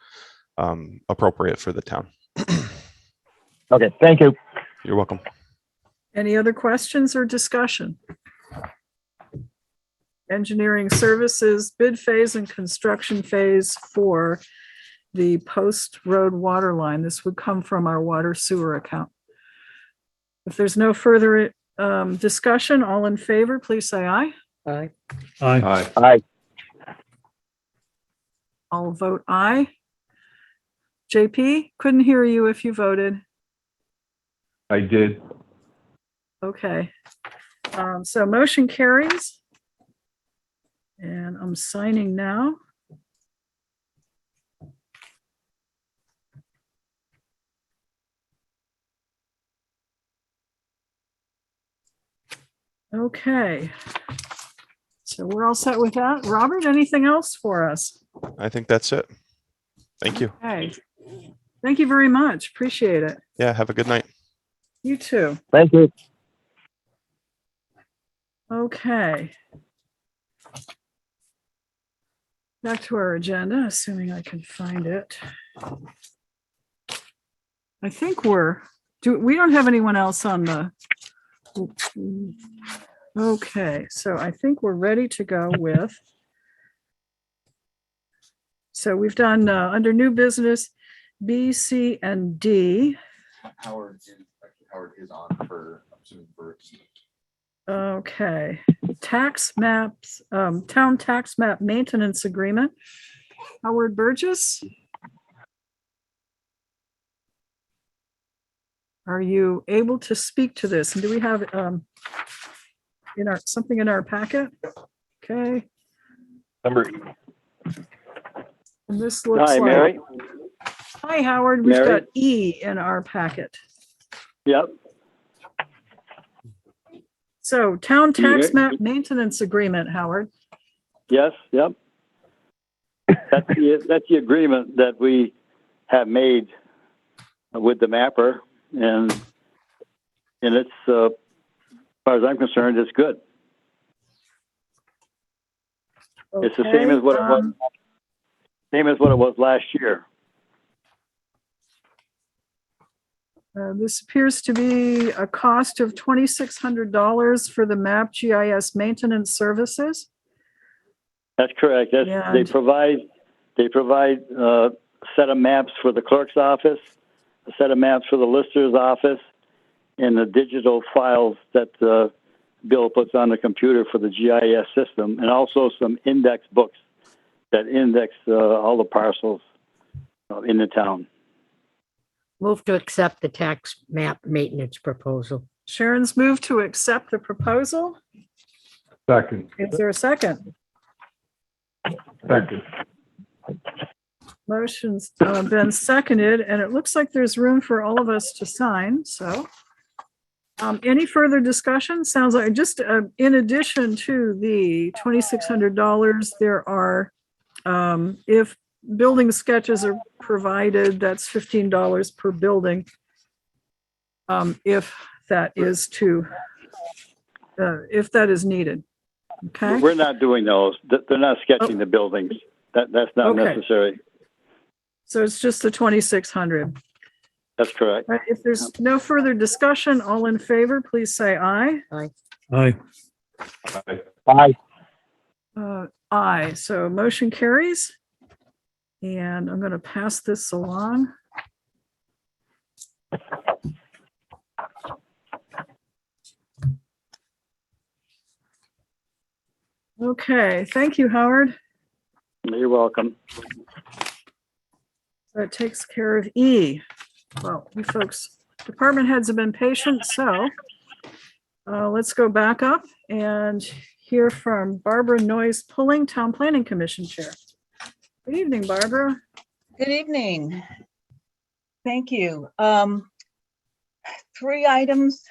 appropriate for the town. Okay, thank you. You're welcome. Any other questions or discussion? Engineering services, bid phase and construction phase for the post road water line. This would come from our water sewer account. If there's no further discussion, all in favor, please say aye. Aye. Aye. Aye. I'll vote aye. JP, couldn't hear you if you voted. I did. Okay. So motion carries. And I'm signing now. Okay. So we're all set with that. Robert, anything else for us? I think that's it. Thank you. Okay. Thank you very much. Appreciate it. Yeah. Have a good night. You too. Thank you. Okay. Back to our agenda, assuming I can find it. I think we don't have anyone else on the. Okay, so I think we're ready to go with. So we've done under new business, B, C, and D. Howard is on for, I'm assuming for. Okay, tax maps, town tax map maintenance agreement. Howard Burgess? Are you able to speak to this? And do we have something in our packet? Okay. Number. And this looks Hi, like. Mary. Hi, Howard. We've Mary? got E in our packet. Yep. So town Can you tax hear- map maintenance agreement, Howard. Yes. Yep. That's the agreement that we have made with the mapper, and it's as far as I'm concerned, it's good. It's the same as what it was. Same as what it was last year. This appears to be a cost of $2,600 for the map GIS maintenance services. That's correct. They And- provide a set of maps for the clerk's office, a set of maps for the lister's office, and the digital files that Bill puts on the computer for the GIS system, and also some index books that index all the parcels in the town. Move to accept the tax map maintenance proposal. Sharon's moved to accept the proposal. Second. Is there a second? Second. Motion's been seconded, and it looks like there's room for all of us to sign, so. Any further discussion? Sounds like just in addition to the $2,600, there are, if building sketches are provided, that's $15 per building. If that is needed. Okay, We're not doing those. They're not sketching the buildings. That's not Okay. necessary. So it's just the 2,600. That's correct. Right, if there's no further discussion, all in favor, please say aye. Aye. Bye. Aye, so motion carries. And I'm going to pass this along. Okay, thank you, Howard. You're welcome. That takes care of E. Well, you folks, department heads have been patient, so let's go back up and hear from Barbara Noyes Pulling, Town Planning Commission Chair. Good evening, Barbara. Good evening. Thank you. 3 items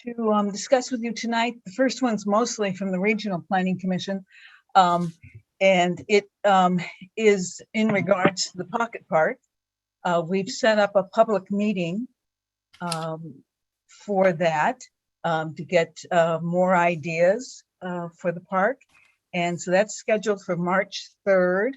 to discuss with you tonight. The first one's mostly from the Regional Planning Commission. And it is in regards to the Pocket Park. We've set up a public meeting for that to get more ideas for the park. And so that's scheduled for March 3rd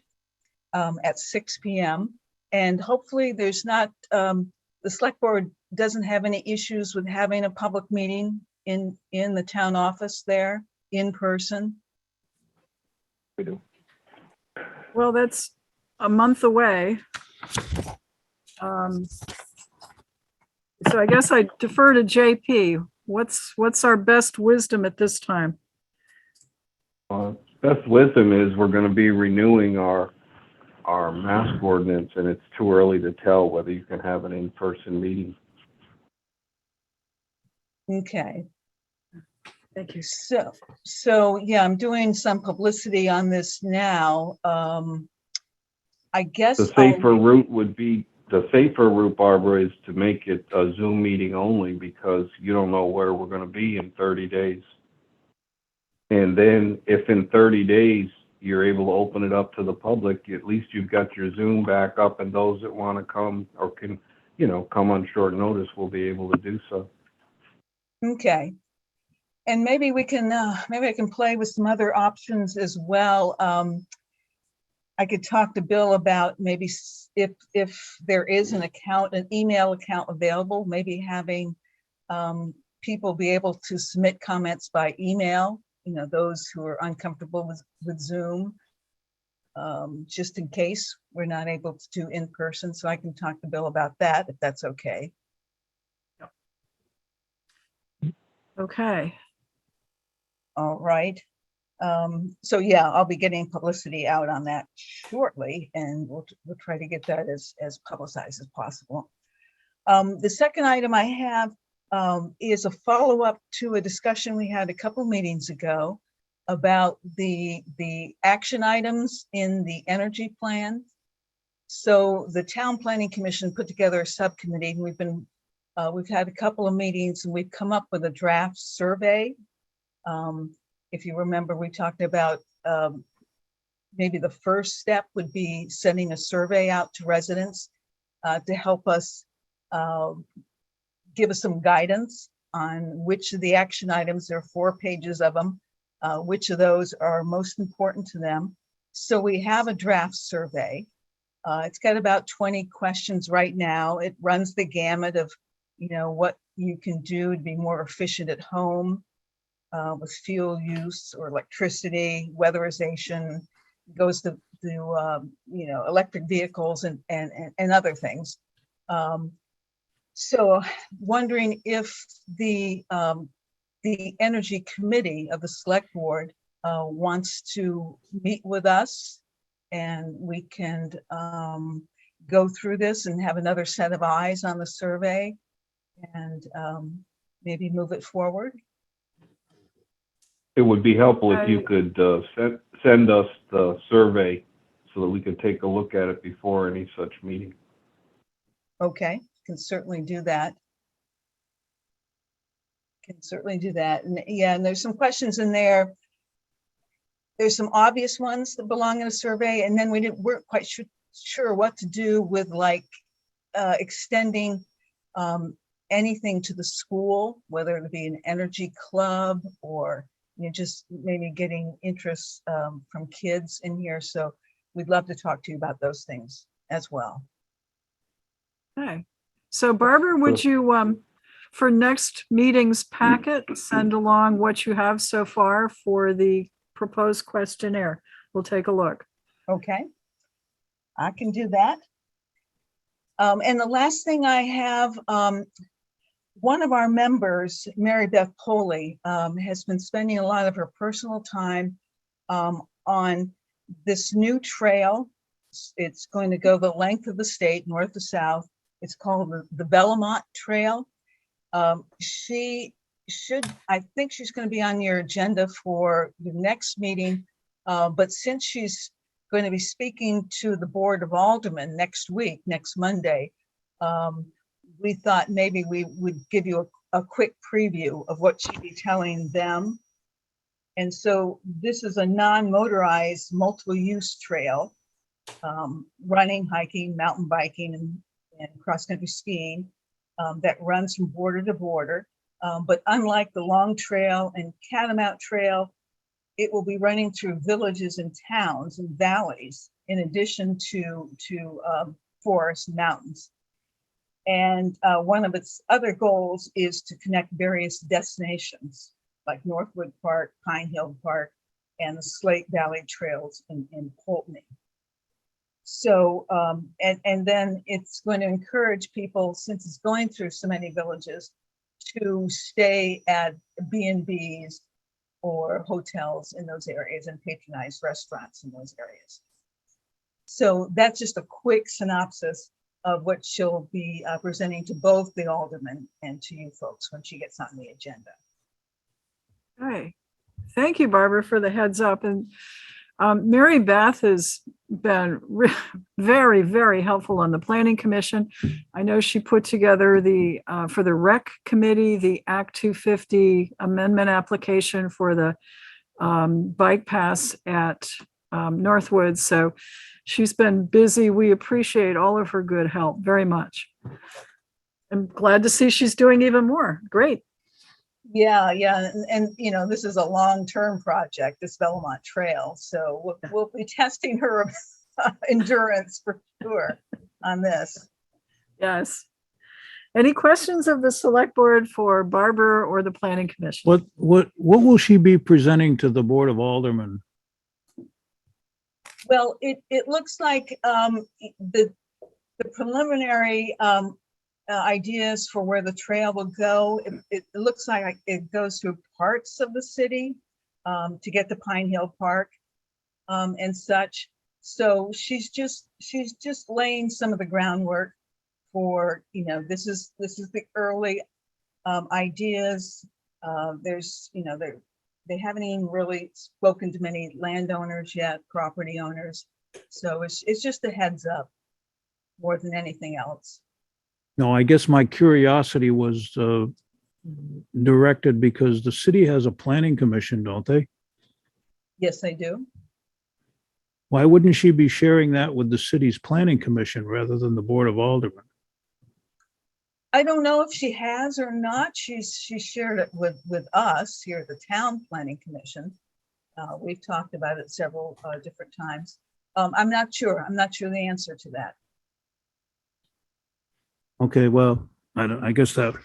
at 6 p.m. And hopefully there's not, the select board doesn't have any issues with having a public meeting in the town office there in person. We do. Well, that's a month away. So I guess I defer to JP. What's our best wisdom at this time? Best wisdom is we're going to be renewing our mask ordinance, and it's too early to tell whether you can have an in-person meeting. Okay. Thank you. So yeah, I'm doing some publicity on this now. I guess The safer route would be, the safer route, Barbara, is to make it a Zoom meeting only, because you don't know where we're going to be in 30 days. And then if in 30 days you're able to open it up to the public, at least you've got your Zoom back up, and those that want to come or can, come on short notice will be able to do so. Okay. And maybe we can, maybe I can play with some other options as well. I could talk to Bill about maybe if there is an email account available, maybe having people be able to submit comments by email, those who are uncomfortable with Zoom, just in case we're not able to do in person. So I can talk to Bill about that, if that's okay. Okay. All right. So yeah, I'll be getting publicity out on that shortly, and we'll try to get that as publicized as possible. The second item I have is a follow-up to a discussion we had a couple meetings ago about the action items in the energy plan. So the Town Planning Commission put together a subcommittee. We've had a couple of meetings, and we've come up with a draft survey. If you remember, we talked about maybe the first step would be sending a survey out to residents to help us give us some guidance on which of the action items, there are 4 pages of them, which of those are most important to them. So we have a draft survey. It's got about 20 questions right now. It runs the gamut of, what you can do to be more efficient at home, with fuel use or electricity, weatherization, goes to electric vehicles and other things. So wondering if the Energy Committee of the Select Board wants to meet with us, and we can go through this and have another set of eyes on the survey and maybe move it forward. It would be helpful if you could send us the survey so that we could take a look at it before any such meeting. Okay, can certainly do that. And yeah, and there's some questions in there. There's some obvious ones that belong in a survey, and then weren't quite sure what to do with, like, extending anything to the school, whether it be an energy club or just maybe getting interest from kids in here. So we'd love to talk to you about those things as well. Okay. So Barbara, would you, for next meeting's packet, send along what you have so far for the proposed questionnaire? We'll take a look. Okay, I can do that. And the last thing I have, one of our members, Mary Beth Poley, has been spending a lot of her personal time on this new trail. It's going to go the length of the state, north to south. It's called the Belmont Trail. She should, I think she's going to be on your agenda for the next meeting. But since she's going to be speaking to the Board of Aldermen next week, next Monday, we thought maybe we would give you a quick preview of what she'd be telling them. And so this is a non-motorized multiple-use trail, running, hiking, mountain biking, and cross-country skiing that runs from border to border. But unlike the Long Trail and Catamount Trail, it will be running through villages and towns and valleys, in addition to forests and mountains. And one of its other goals is to connect various destinations like Northwood Park, Pine Hill Park, and the Slate Valley Trails in Poultney. So, and then it's going to encourage people, since it's going through so many villages, to stay at B&Bs or hotels in those areas and patronize restaurants in those areas. So that's just a quick synopsis of what she'll be presenting to both the aldermen and to you folks when she gets on the agenda. Okay. Thank you, Barbara, for the heads up. And Mary Beth has been very, very helpful on the Planning Commission. I know she put together for the Rec Committee, the Act 250 amendment application for the bike pass at Northwood. So she's been busy. We appreciate all of her good help very much. I'm glad to see she's doing even more. Great. Yeah, and you know, this is a long-term project, this Belmont Trail, so we'll be testing her endurance for sure on this. Yes. Any questions of the Select Board for Barbara or the Planning Commission? What will she be presenting to the Board of Aldermen? Well, it looks like the preliminary ideas for where the trail will go. It looks like it goes through parts of the city to get to Pine Hill Park and such. So she's just laying some of the groundwork for, you know, this is the early ideas. There's, you know, they haven't even really spoken to many landowners yet, property owners. So it's just a heads up more than anything else. No, I guess my curiosity was directed because the city has a planning commission, don't they? Yes, I do. Why wouldn't she be sharing that with the city's planning commission rather than the Board of Aldermen? I don't know if she has or not. She shared it with us here at the Town Planning Commission. We've talked about it several different times. I'm not sure. I'm not sure the answer to that. Okay, well, I guess that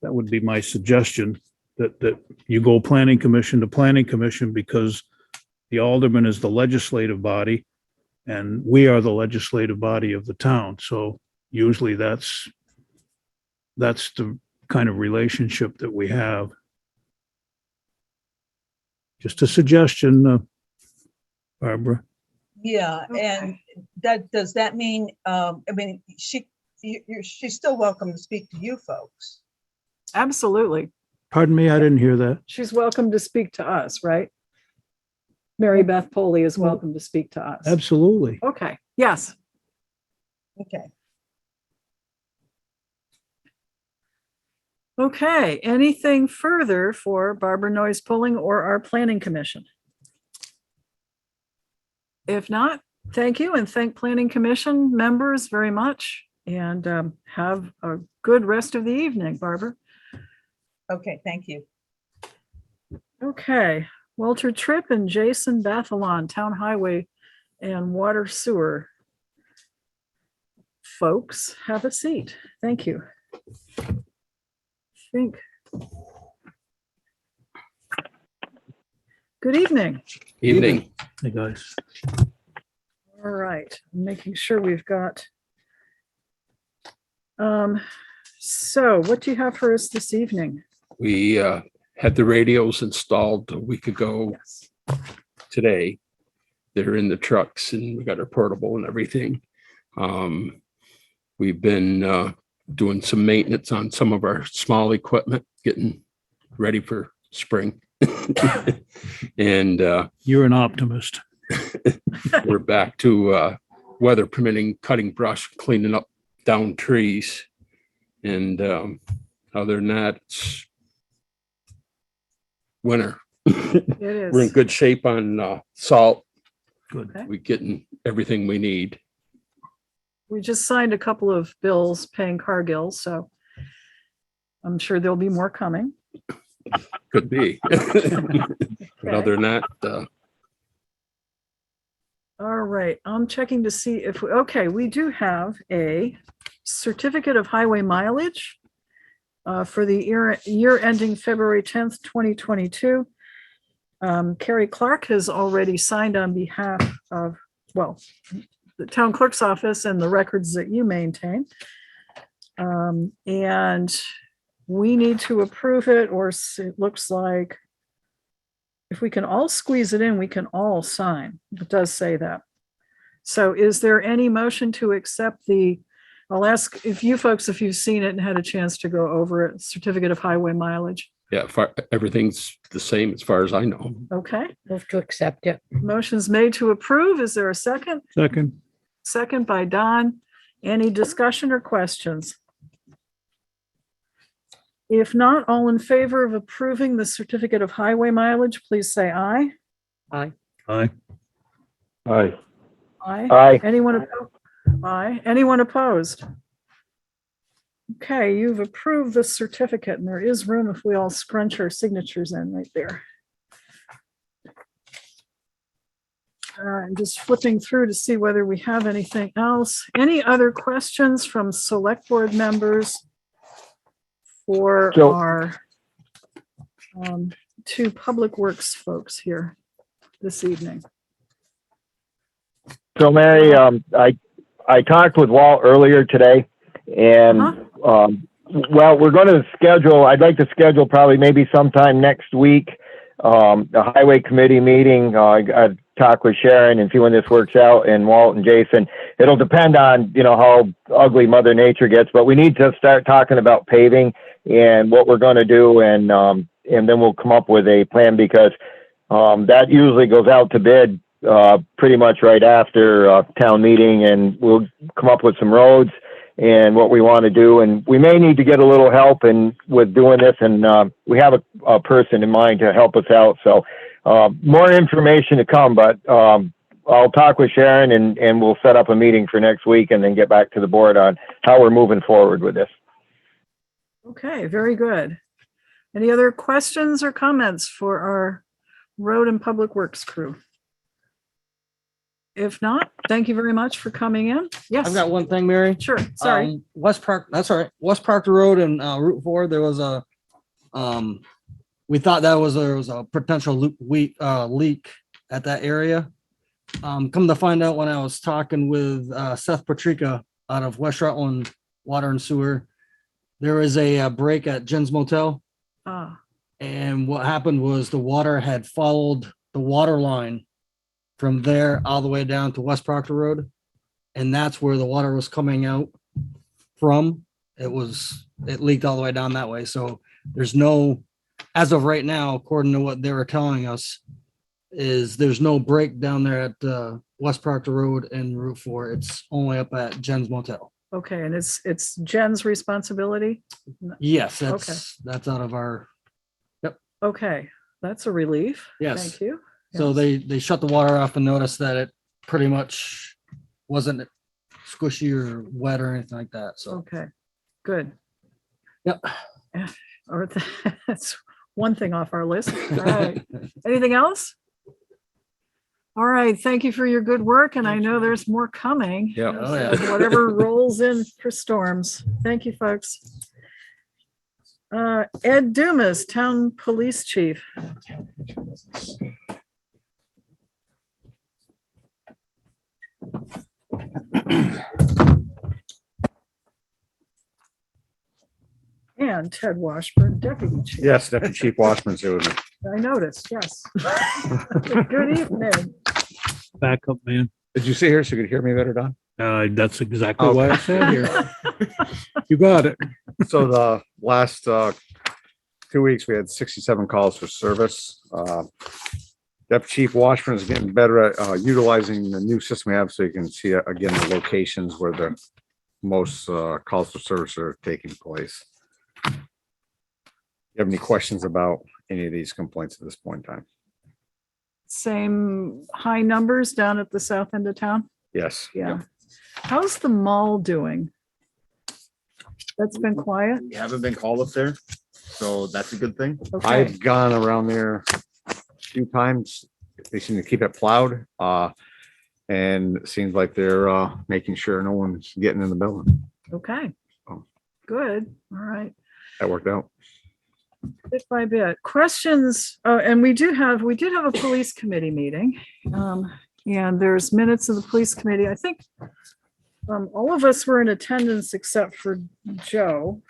would be my suggestion, that you go planning commission to planning commission, because the alderman is the legislative body and we are the legislative body of the town. So usually that's the kind of relationship that we have. Just a suggestion, Barbara. Yeah, and does that mean, I mean, she's still welcome to speak to you folks. Absolutely. Pardon me, I didn't hear that. She's welcome to speak to us, right? Mary Beth Poley is welcome to speak to us. Absolutely. Okay, yes. Okay. Okay, anything further for Barbara Noyes Pulling or our Planning Commission? If not, thank you, and thank Planning Commission members very much, and have a good rest of the evening, Barbara. Okay, thank you. Okay, Walter Tripp and Jason Bathalon, Town Highway and Water Sewer. Folks, have a seat. Thank you. Think. Good evening. Evening. Hey, guys. All right, making sure we've got. So what do you have for us this evening? We had the radios installed a week ago Yes. today. They're in the trucks and we got our portable and everything. We've been doing some maintenance on some of our small equipment, getting ready for spring. And You're an optimist. we're back to weather permitting, cutting brush, cleaning up down trees. And other than that, it's winter. It We're in is. good shape on salt. Good. Okay. We're getting everything we need. We just signed a couple of bills paying Cargill, so I'm sure there'll be more coming. Could be. But other than that, All right, I'm checking to see if, okay, we do have a certificate of highway mileage for the year ending February 10th, 2022. Kari Clark has already signed on behalf of, well, the town clerk's office and the records that you maintain. And we need to approve it, or it looks like if we can all squeeze it in, we can all sign. It does say that. So is there any motion to accept the, I'll ask if you folks, if you've seen it and had a chance to go over it, certificate of highway mileage. yeah, everything's the same as far as I know. Okay, Move to accept it. motion's made to approve. Is there a second? Second. Second by Don. Any discussion or questions? If not, all in favor of approving the certificate of highway mileage, please say aye. Aye. Aye. Aye. Aye. Aye. Anyone? Aye. Anyone opposed? Okay, you've approved the certificate, and there is room if we all scrunch our signatures in right there. I'm just flipping through to see whether we have anything else. Any other questions from select board members for So- our two public works folks here this evening? So Mary, I talked with Walt earlier today and, well, we're going to schedule, I'd like to schedule probably maybe sometime next week, the highway committee meeting. I've talked with Sharon and see when this works out, and Walt and Jason. It'll depend on, how ugly Mother Nature gets, but we need to start talking about paving and what we're going to do. And then we'll come up with a plan, because, that usually goes out to bid, pretty much right after, town meeting, and we'll come up with some roads and what we want to do. And we may need to get a little help with doing this. And, we have a person in mind to help us out. So, more information to come, but, I'll talk with Sharon and we'll set up a meeting for next week and then get back to the board on how we're moving forward with this. Okay, very good. Any other questions or comments for our road and public works crew? If not, thank you very much for coming in. Yes. I've got one thing, Mary. Sure, sorry. West Park, that's all right. West Park Road and Route 4, there was a, we thought there was a potential leak at that area. Come to find out, when I was talking with Seth Patrica out of West Rutland Water and Sewer, there was a break at Jen's Motel. Ah, And what happened was the water had followed the water line from there all the way down to West Proctor Road. And that's where the water was coming out from. It leaked all the way down that way. So there's no, as of right now, according to what they were telling us, there's no break down there at West Proctor Road and Route 4. It's only up at Jen's Motel. okay, and it's Jen's responsibility? Yes, Okay. that's out of our, Okay, that's a relief. Yes. Thank you. so Yes. they shut the water off and noticed that it pretty much wasn't squishy or wet or anything like that. So, Okay, good. yep. Or that's one thing off our list. All right. Anything else? All right, thank you for your good work, and I know there's more coming. Yeah. Oh, yeah. So whatever rolls in for storms. Thank you, folks. Ed Dumas, Town Police Chief. And Ted Washburn, Deputy Chief. Yes, Deputy Chief Washburn's here with me. I noticed, yes. Good evening. Back up, man. Did you sit here so you could hear me better, Don? That's exactly why I sat here. You got it. So the last 2 weeks, we had 67 calls for service. Deputy Chief Washburn is getting better at utilizing the new system we have, so you can see again the locations where the most calls for service are taking place. You have any questions about any of these complaints at this point in time? Same high numbers down at the south end of town? Yes. Yeah. How's the mall doing? That's been quiet? We haven't been called up there, so that's a good thing. Okay, I've gone around there a few times. They seem to keep it plowed. And it seems like they're making sure no one's getting in the building. okay. Oh. Good, all right. That worked out. Bit by bit. Questions, and we did have a police committee meeting. And there's minutes of the police committee. I think all of us were in attendance except for Joe.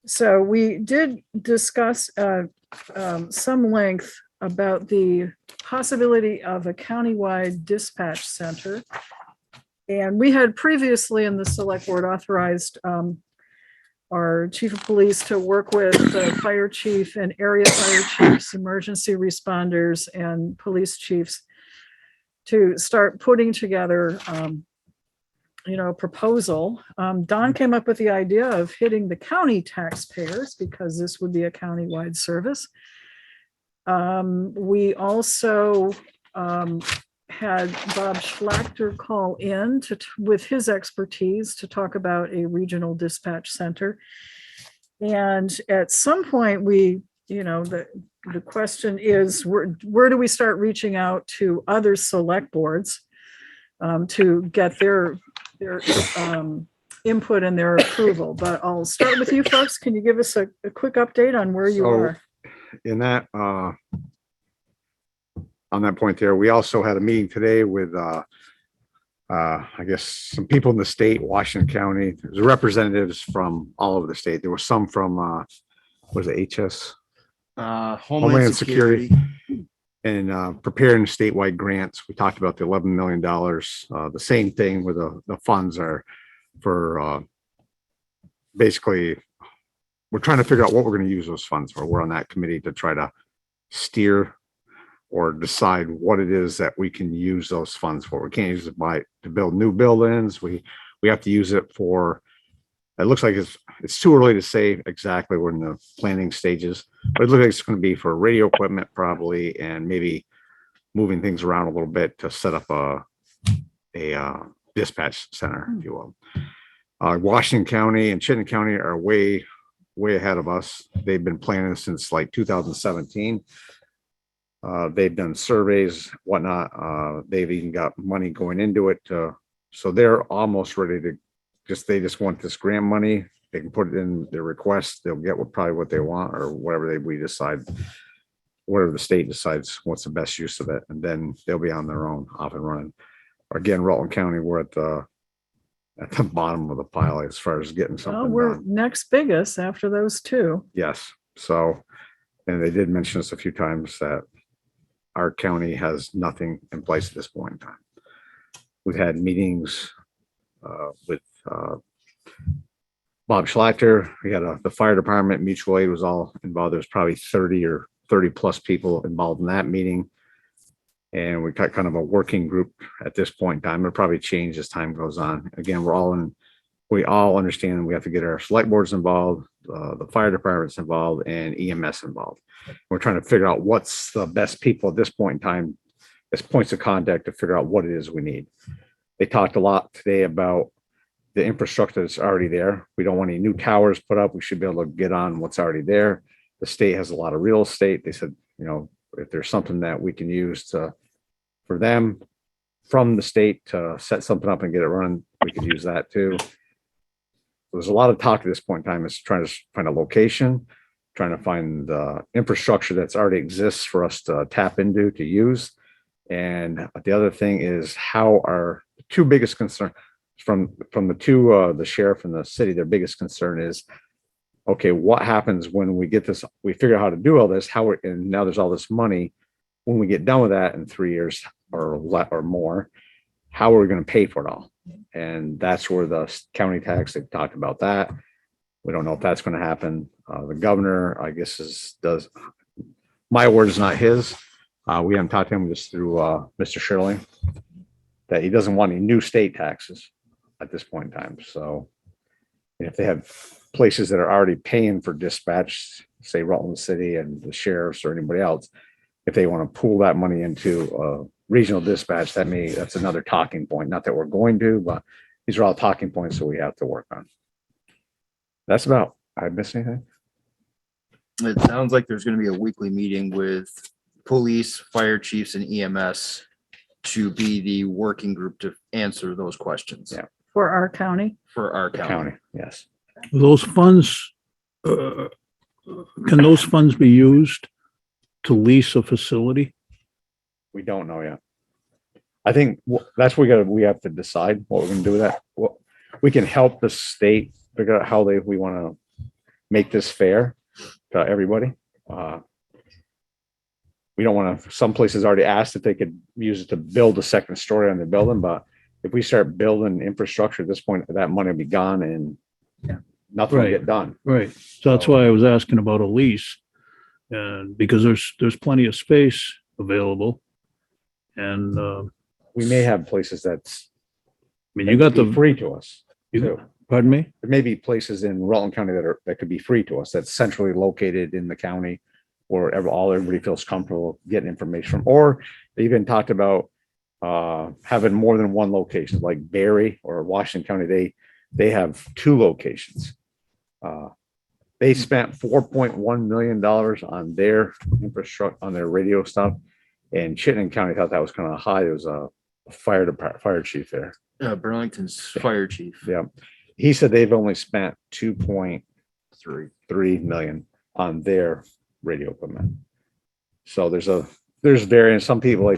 So we did discuss some length about the possibility of a countywide dispatch center. And we had previously in the select board authorized our chief of police to work with the fire chief and area fire chiefs, emergency responders, and police chiefs to start putting together, a proposal. Don came up with the idea of hitting the county taxpayers because this would be a countywide service. We also had Bob Schlachter call in with his expertise to talk about a regional dispatch center. And at some point the question is, where do we start reaching out to other select boards to get their input and their approval? But I'll start with you folks. Can you give us a quick update on where you are? In that, on that point there, we also had a meeting today with, I guess, some people in the state, Washington County. There's representatives from all over the state. There was some from, what was it, HS? Homeland Security. And preparing statewide grants. We talked about the $11 million. The same thing where the funds are for, basically, we're trying to figure out what we're going to use those funds for. We're on that committee to try to steer or decide what it is that we can use those funds for. We can't use it to build new buildings. We have to use it for, it looks like it's too early to say exactly. We're in the planning stages, but it looks like it's going to be for radio equipment probably, and maybe moving things around a little bit to set up a dispatch center, if you will. Washington County and Chittenden County are way ahead of us. They've been planning since like 2017. They've done surveys, whatnot. They've even got money going into it. So they're almost ready to they just want this grant money. They can put it in their request. They'll get probably what they want or whatever we decide, whatever the state decides what's the best use of it. And then they'll be on their own, off and running. Again, Rutland County, we're at the bottom of the pile as far as getting something Well, we're done. next biggest after those two. Yes. So, and they did mention this a few times that our county has nothing in place at this point in time. We've had meetings with Bob Schlachter. We had the fire department, mutual aid was all involved. There's probably 30 plus people involved in that meeting. And we got kind of a working group at this point in time. It'll probably change as time goes on. Again, we all understand we have to get our select boards involved, the fire department's involved, and EMS involved. We're trying to figure out what's the best people at this point in time as points of contact to figure out what it is we need. They talked a lot today about the infrastructure that's already there. We don't want any new towers put up. We should be able to get on what's already there. The state has a lot of real estate. They said, you know, if there's something that we can use for them from the state to set something up and get it running, we could use that too. There's a lot of talk at this point in time is trying to find a location, trying to find the infrastructure that's already exists for us to tap into, to use. And the other thing is how our two biggest concern from the two, the sheriff and the city, their biggest concern is, okay, what happens when we get this, we figure out how to do all this, and now there's all this money. When we get done with that in 3 years or more, how are we going to pay for it all? And that's where the county tax, they've talked about that. We don't know if that's going to happen. The governor, I guess, does, my word is not his. We haven't talked to him, just through Mr. Shirley, that he doesn't want any new state taxes at this point in time. So if they have places that are already paying for dispatch, say Rutland City and the sheriffs or anybody else, if they want to pool that money into regional dispatch, that's another talking point. Not that we're going to, but these are all talking points that we have to work on. That's about, I missed anything? It sounds like there's going to be a weekly meeting with police, fire chiefs, and EMS to be the working group to answer those questions. Yeah. For our county. For our The county. county, yes. Those funds, can those funds be used to lease a facility? We don't know yet. I think that's what we have to decide what we're going to do with that. We can help the state figure out how we want to make this fair to everybody. We don't want to, some places already asked if they could use it to build a second story on their building, but if we start building infrastructure at this point, that money will be gone and nothing will Right. get done. Right. So that's why I was asking about a lease. And because there's plenty of space available. And, We may have places that's, I mean, you got be the, free to us. too. pardon me? There may be places in Rutland County that could be free to us, that's centrally located in the county, or everybody feels comfortable getting information from. Or they even talked about having more than one location, like Barry or Washington County. They have 2 locations. They spent $4.1 million on their infrastructure, on their radio stuff. And Chittenden County thought that was kind of high. There was a fire chief there. Burlington's fire chief. Yeah. He said they've only spent 2.3 million on their radio equipment. So there's variance. Some people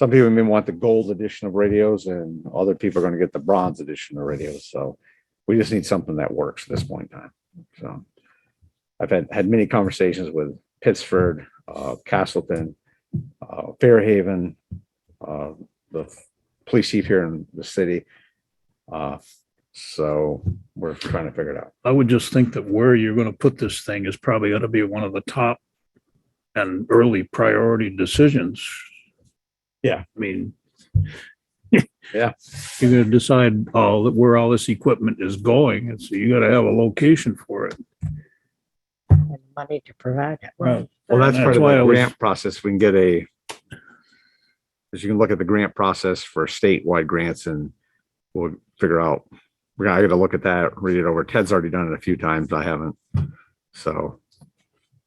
may want the gold edition of radios, and other people are going to get the bronze edition of radios. So we just need something that works at this point in time. So I've had many conversations with Pittsford, Castleton, Fairhaven, the police chief here in the city. So we're trying to figure it out. I would just think that where you're going to put this thing is probably going to be one of the top and early priority decisions. Yeah. I mean, yeah, you're going to decide where all this equipment is going. And so you got to have a location for it. And money to provide it. Right. Well, that's part of why I the was- grant process. We can get as you can look at the grant process for statewide grants, and we'll figure out, I got to look at that, read it over. Ted's already done it a few times. I haven't. So.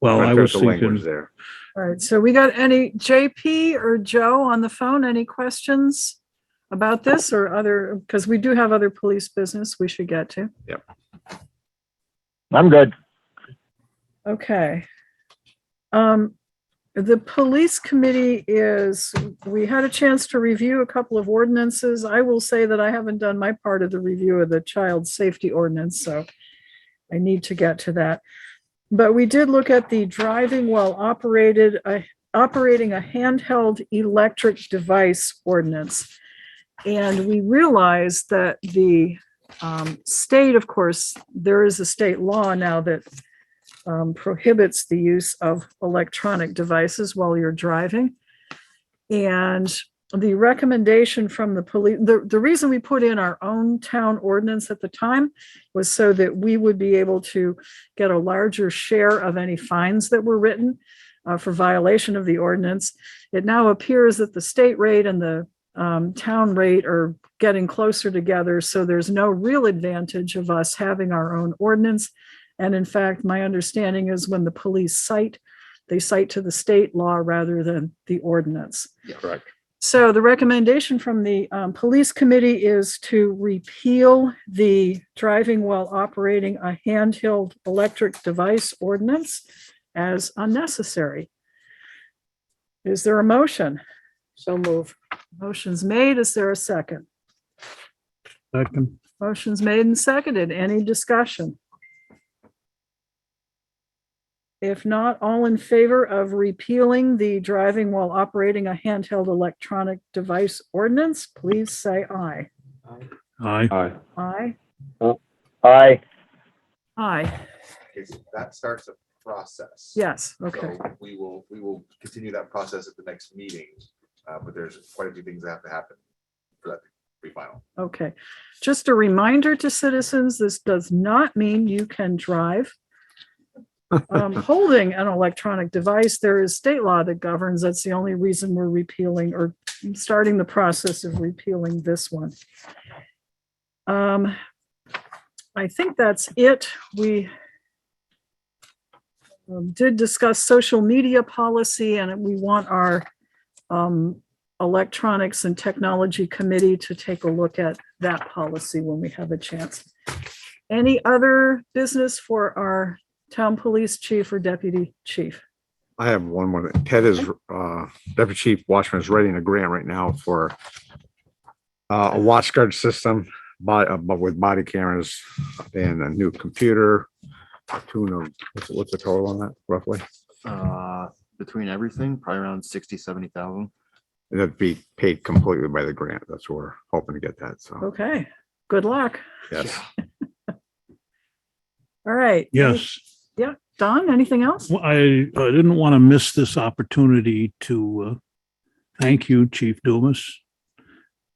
Well, trying to I figure was out the language thinking, there. All right, so we got any JP or Joe on the phone? Any questions about this or other, because we do have other police business we should get to. Yep. I'm good. Okay. The police committee we had a chance to review a couple of ordinances. I will say that I haven't done my part of the review of the child safety ordinance, so I need to get to that. But we did look at the driving while operating a handheld electric device ordinance. And we realized that the state, of course, there is a state law now that prohibits the use of electronic devices while you're driving. And the recommendation from the police, the reason we put in our own town ordinance at the time was so that we would be able to get a larger share of any fines that were written for violation of the ordinance. It now appears that the state rate and the town rate are getting closer together. So there's no real advantage of us having our own ordinance. And in fact, my understanding is when the police cite, they cite to the state law rather than the ordinance. Correct. So the recommendation from the police committee is to repeal the driving while operating a handheld electric device ordinance as unnecessary. Is there a motion? So move. Motion's made. Is there a second? Second. Motion's made and seconded. Any discussion? If not, all in favor of repealing the driving while operating a handheld electronic device ordinance, please say aye. Aye. Aye. Aye. Aye. Aye. Okay, so that starts a process. Yes, okay. So we will continue that process at the next meeting, but there's quite a few things that have to happen for that to be final. Okay. Just a reminder to citizens, this does not mean you can drive holding an electronic device. There is state law that governs. That's the only reason we're repealing or starting the process of repealing this one. I think that's it. We did discuss social media policy, and we want our electronics and technology committee to take a look at that policy when we have a chance. Any other business for our town police chief or deputy chief? I have one more. Ted is, Deputy Chief Watchman is writing a grant right now for a watch guard system, but with body cameras and a new computer. Tune of, what's the total on that roughly? Between everything, probably around 60,000-70,000. That'd be paid completely by the grant. That's what we're hoping to get that. So, Okay, good luck. yes. All right. Yes. Yeah, Don, anything else? Well, I didn't want to miss this opportunity to thank you, Chief Dumas,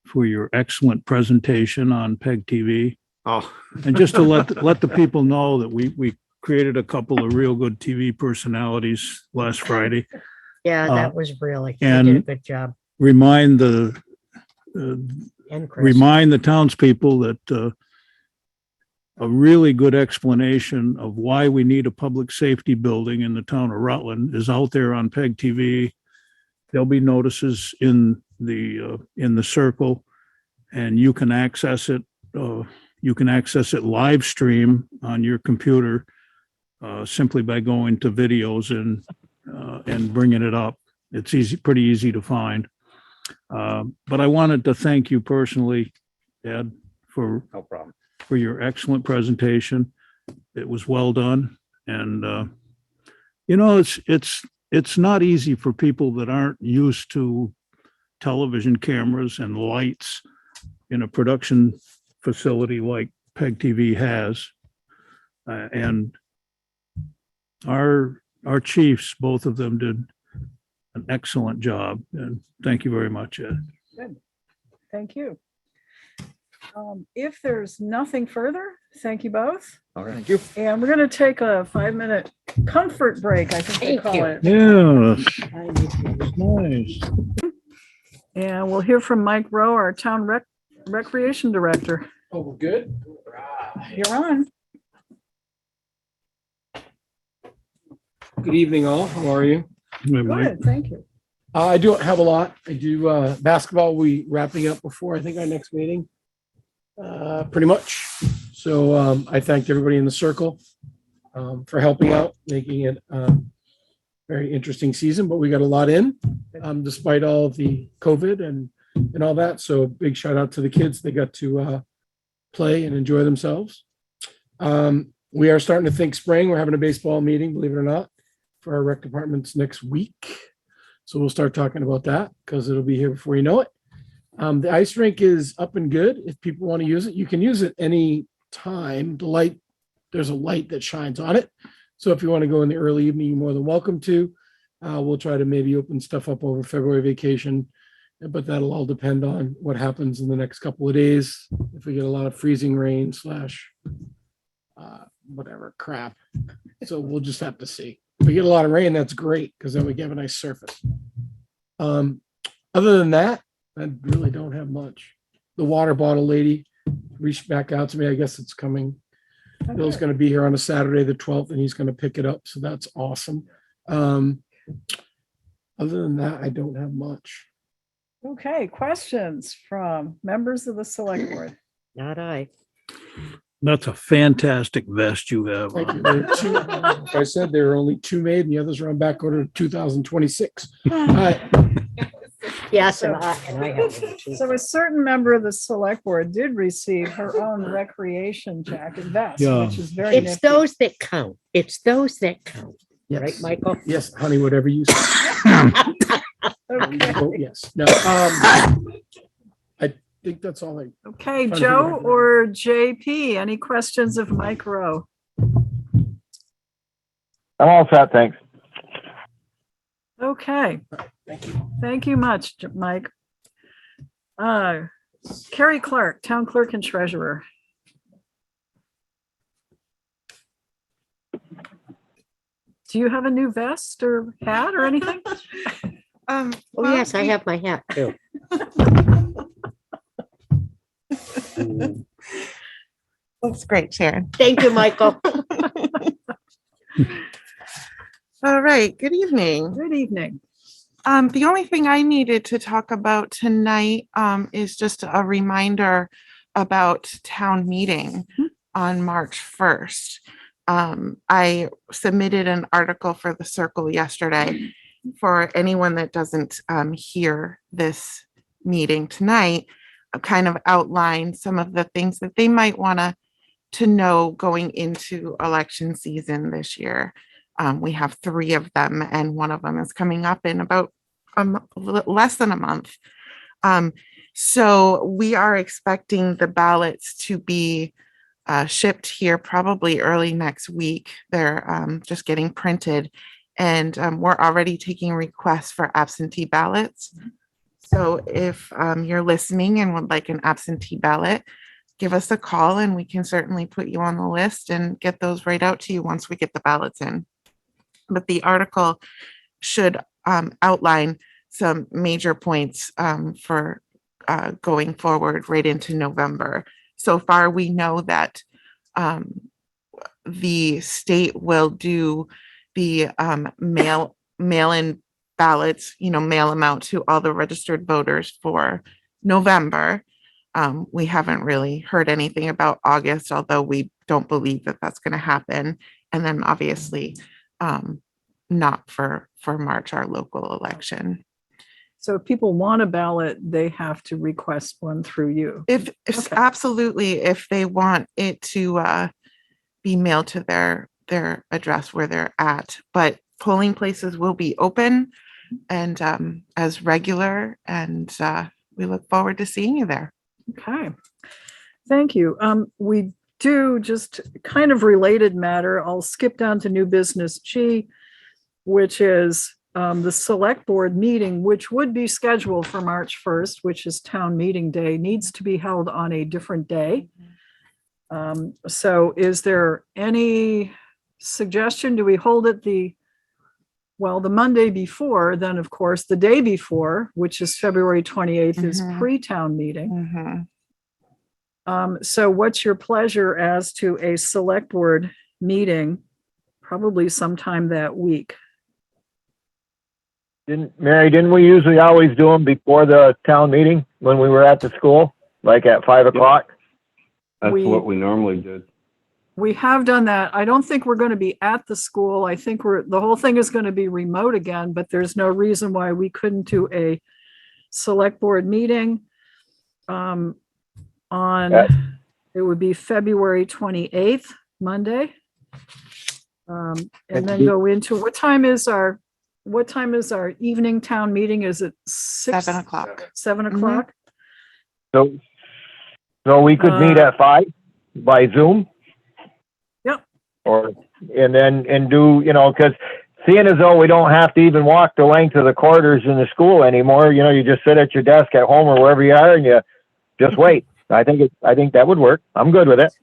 for your excellent presentation on PEG TV. Oh, And just to let the people know that we created a couple of real good TV personalities last Friday. Yeah, that was really, you and did a good job. Remind the And Chris. remind the townspeople that a really good explanation of why we need a public safety building in the town of Rutland is out there on PEG TV. There'll be notices in the circle, and you can access it. You can access it live stream on your computer simply by going to videos and bringing it up. It's easy, pretty easy to find. But I wanted to thank you personally, Ed, for no problem. For your excellent presentation. It was well done. And, it's not easy for people that aren't used to television cameras and lights in a production facility like PEG TV has. And our chiefs, both of them did an excellent job. And thank you very much, Ed. Good. Thank you. If there's nothing further, thank you both. All right, thank you. And we're going to take a 5-minute comfort break, I think they Thank call you. it. Yes, nice. And we'll hear from Mike Rowe, our town recreation director. Oh, we're good. You're on. Good evening, all. How are you? Good, thank you. I don't have a lot. I do basketball. We wrapping up before I think our next meeting. Pretty much. So I thanked everybody in the circle for helping out, making it a very interesting season, but we got a lot in despite all of the COVID and all that. So big shout out to the kids. They got to play and enjoy themselves. We are starting to think spring. We're having a baseball meeting, believe it or not, for our rec departments next week. So we'll start talking about that because it'll be here before you know it. The ice rink is up and good. If people want to use it, you can use it any time. There's a light that shines on it. So if you want to go in the early evening, you're more than welcome to. We'll try to maybe open stuff up over February vacation, but that'll all depend on what happens in the next couple of days. If we get a lot of freezing rain / whatever crap. So we'll just have to see. If we get a lot of rain, that's great because then we have a nice surface. Other than that, I really don't have much. The water bottle lady reached back out to me. I guess it's coming. Bill's going to be here on a Saturday, the 12th, and he's going to pick it up. So that's awesome. Other than that, I don't have much. Okay, questions from members of the select board? Not I. That's a fantastic vest you have. Thank you. on. There are two, like I said, there are only 2 made and the others are on back order 2026. Yes, and I have one too. So a certain member of the select board did receive her own recreation jacket vest, Yeah. which is very It's nifty. those that count. It's those that count. Right, Yes. Michael? Yes, honey, whatever you say. Okay. Oh, yes. No, I think that's all I. Okay, Trying to Joe figure out- or JP, any questions of Mike Rowe? I'm all set, thanks. Okay, Thank you. thank you much, Mike. Kari Clerk, Town Clerk and Treasurer. Do you have a new vest or hat or anything? Oh, yes, I have my hat too. Looks great, Sharon. Thank you, Michael. All right, good evening. Good evening. The only thing I needed to talk about tonight is just a reminder about town meeting on March 1st. I submitted an article for the Circle yesterday. For anyone that doesn't hear this meeting tonight, I kind of outlined some of the things that they might want to know going into election season this year. We have 3 of them, and one of them is coming up in about less than a month. So we are expecting the ballots to be shipped here probably early next week. They're just getting printed, and we're already taking requests for absentee ballots. So if you're listening and would like an absentee ballot, give us a call and we can certainly put you on the list and get those right out to you once we get the ballots in. But the article should outline some major points for going forward right into November. So far, we know that the state will do the mail-in ballots, mail them out to all the registered voters for November. We haven't really heard anything about August, although we don't believe that that's going to happen. And then obviously not for March, our local election. So if people want a ballot, they have to request one through you. If Okay. absolutely, if they want it to be mailed to their address where they're at, but polling places will be open and as regular, and we look forward to seeing you there. Okay, thank you. We do just kind of related matter. I'll skip down to new business G, which is the select board meeting, which would be scheduled for March 1st, which is town meeting day, needs to be held on a different day. So is there any suggestion? Do we hold it the Monday before, then of course, the day before, which is February 28th is pre-town meeting. So what's your pleasure as to a select board meeting, probably sometime that week? Mary, didn't we usually always do them before the town meeting when we were at the school, like at 5 o'clock? That's We- what we normally did. We have done that. I don't think we're going to be at the school. I think the whole thing is going to be remote again, but there's no reason why we couldn't do a select board meeting on, it would be February 28th, Monday. And then go into, what time is our evening town meeting? Is it 6? 7 o'clock. 7 o'clock? So we could meet at 5 by Zoom? Yep. And do, because seeing as though we don't have to even walk the length of the corridors in the school anymore, you just sit at your desk at home or wherever you are and you just wait. I think that would work. I'm good with it.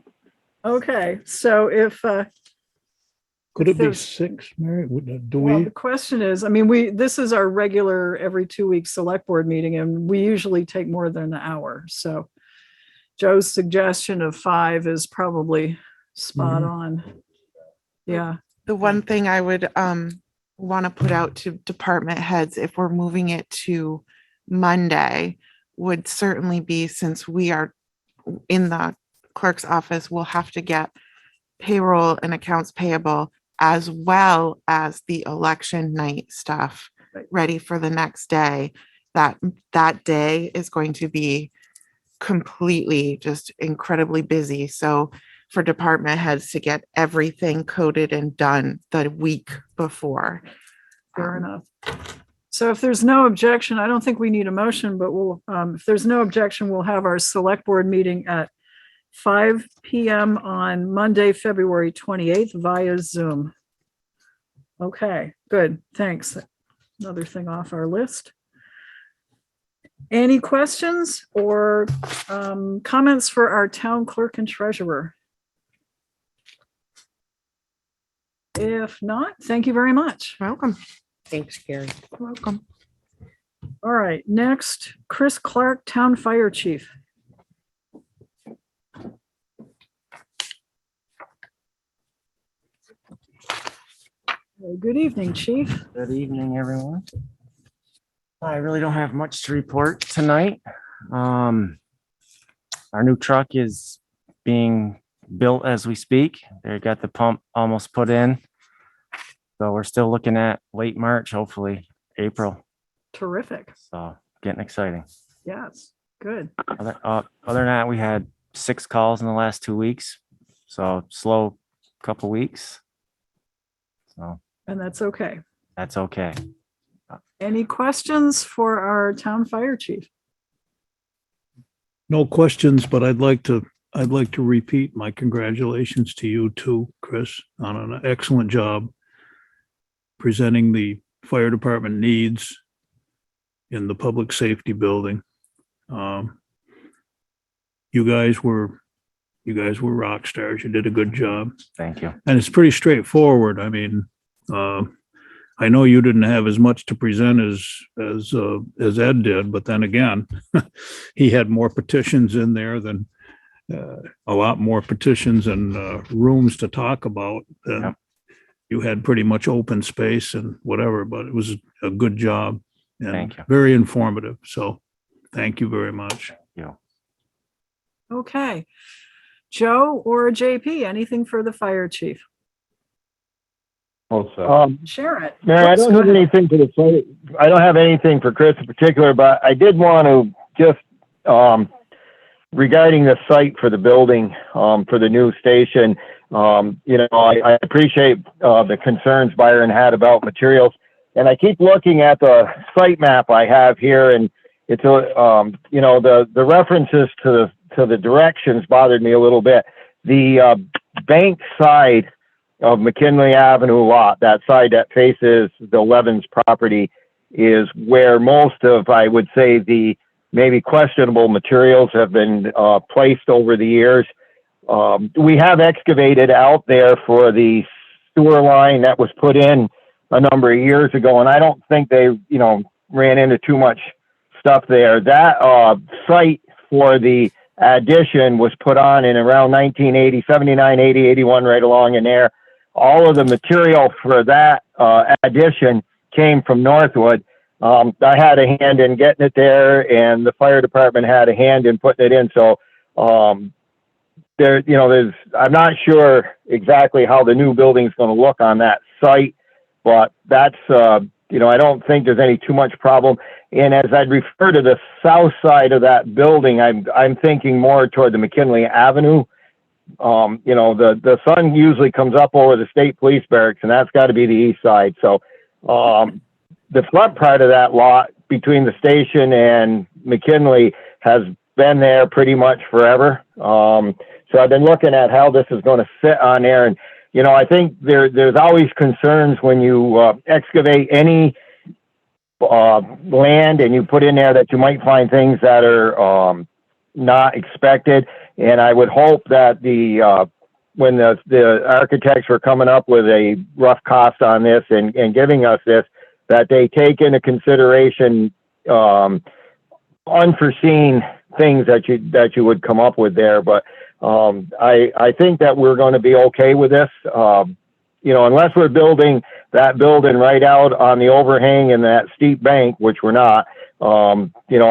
Okay, so if Could it be There's- 6, Mary? Do Well, we? the question is, I mean, this is our regular every 2 week select board meeting, and we usually take more than an hour. So Joe's suggestion of 5 is probably spot on. Yeah. The one thing I would want to put out to department heads, if we're moving it to Monday, would certainly be, since we are in the clerk's office, we'll have to get payroll and accounts payable as well as the election night stuff ready for the next day. That day is going to be completely just incredibly busy. So for department heads to get everything coded and done the week before. Fair enough. So if there's no objection, I don't think we need a motion, but we'll, if there's no objection, we'll have our select board meeting at 5 p.m. on Monday, February 28th via Zoom. Okay, good. Thanks. Another thing off our list. Any questions or comments for our town clerk and treasurer? If not, thank you very much. Welcome. Thanks, Kari. Welcome. All right, next, Chris Clark, Town Fire Chief. Good evening, Chief. Good evening, everyone. I really don't have much to report tonight. Our new truck is being built as we speak. They got the pump almost put in. So we're still looking at late March, hopefully April. Terrific. So getting exciting. Yes, good. Other than that, we had 6 calls in the last 2 weeks. So slow couple weeks. So And that's okay. that's okay. Any questions for our town fire chief? No questions, but I'd like to repeat my congratulations to you too, Chris, on an excellent job presenting the fire department needs in the public safety building. You guys were rock stars. You did a good job. Thank you. And it's pretty straightforward. I mean, I know you didn't have as much to present as Ed did, but then again, he had more petitions in there than a lot more petitions and rooms to talk about. Yep. You had pretty much open space and whatever, but it was a good job and Thank you. very informative. So thank you very much. Yeah. Okay. Joe or JP, anything for the fire chief? Share it. Mary, I Oops, don't go have ahead. anything for the site. I don't have anything for Chris in particular, but I did want to just, regarding the site for the building, for the new station, I appreciate, the concerns Byron had about materials. And I keep looking at the site map I have here, and it's the references to the directions bothered me a little bit. The bank side of McKinley Avenue lot, that side that faces the Levens property, is where most of, I would say, the maybe questionable materials have been placed over the years. We have excavated out there for the sewer line that was put in a number of years ago, and I don't think they, ran into too much stuff there. That site for the addition was put on in around 1980, 79, 80, 81, right along in there. All of the material for that addition came from Northwood. I had a hand in getting it there, and the fire department had a hand in putting it in. So I'm not sure exactly how the new building's going to look on that site, but that's I don't think there's any too much problem. And as I'd refer to the south side of that building, I'm thinking more toward the McKinley Avenue. The sun usually comes up over the state police barracks, and that's got to be the east side. So the front part of that lot between the station and McKinley has been there pretty much forever. So I've been looking at how this is going to fit on there. And, I think there's always concerns when you excavate any land and you put in there that you might find things that are not expected. And I would hope that the when the architects were coming up with a rough cost on this and giving us this, that they take into consideration, unforeseen things that you would come up with there. But, I think that we're going to be okay with this. Unless we're building that building right out on the overhang and that steep bank, which we're not. I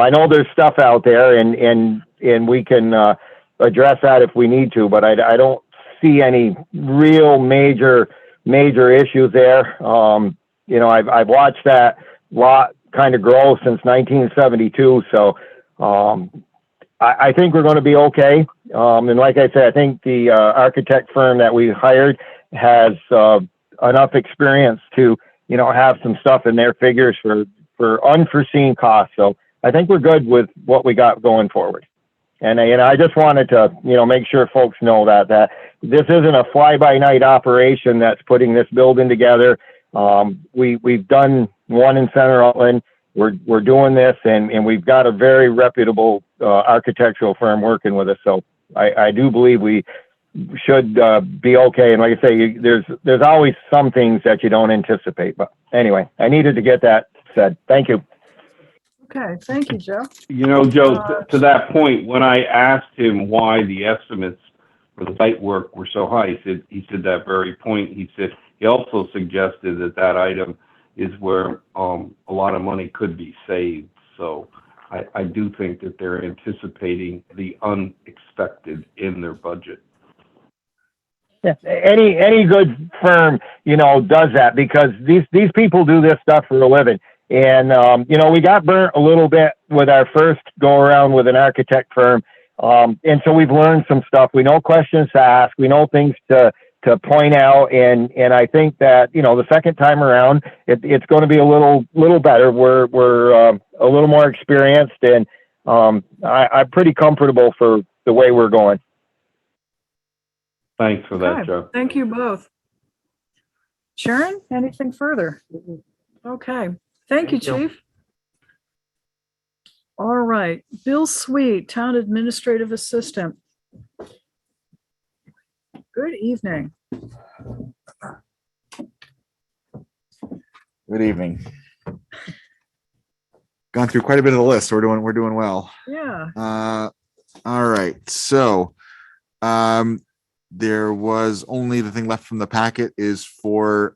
know there's stuff out there and we can address that if we need to, but I don't see any real major issues there. I've watched that lot kind of grow since 1972, so I think we're going to be okay. And like I said, I think the architect firm that we hired has enough experience to have some stuff in their figures for unforeseen costs. So I think we're good with what we got going forward. And I just wanted to make sure folks know that this isn't a fly-by-night operation that's putting this building together. We've done one in Center Rutland. We're doing this, and we've got a very reputable architectural firm working with us. So I do believe we should be okay. And like I say, there's always some things that you don't anticipate. But anyway, I needed to get that said. Thank you. Okay, thank you, Joe. Joe, to that point, when I asked him why the estimates for the site work were so high, he said that very point. He also suggested that item is where a lot of money could be saved. So I do think that they're anticipating the unexpected in their budget. Yeah, any good firm, does that, because these people do this stuff for a living. And, we got burnt a little bit with our first go around with an architect firm. And so we've learned some stuff. We know questions to ask. We know things to point out. And I think that, the second time around, it's going to be a little better. We're a little more experienced, and I'm pretty comfortable for the way we're going. Thanks for that, Okay, Joe. thank you both. Sharon, anything further? Okay, thank you, Chief. All right, Bill Sweet, Town Administrative Assistant. Good evening. Good evening. Gone through quite a bit of the list. So we're doing well. Yeah. All right. So, there was only the thing left from the packet is for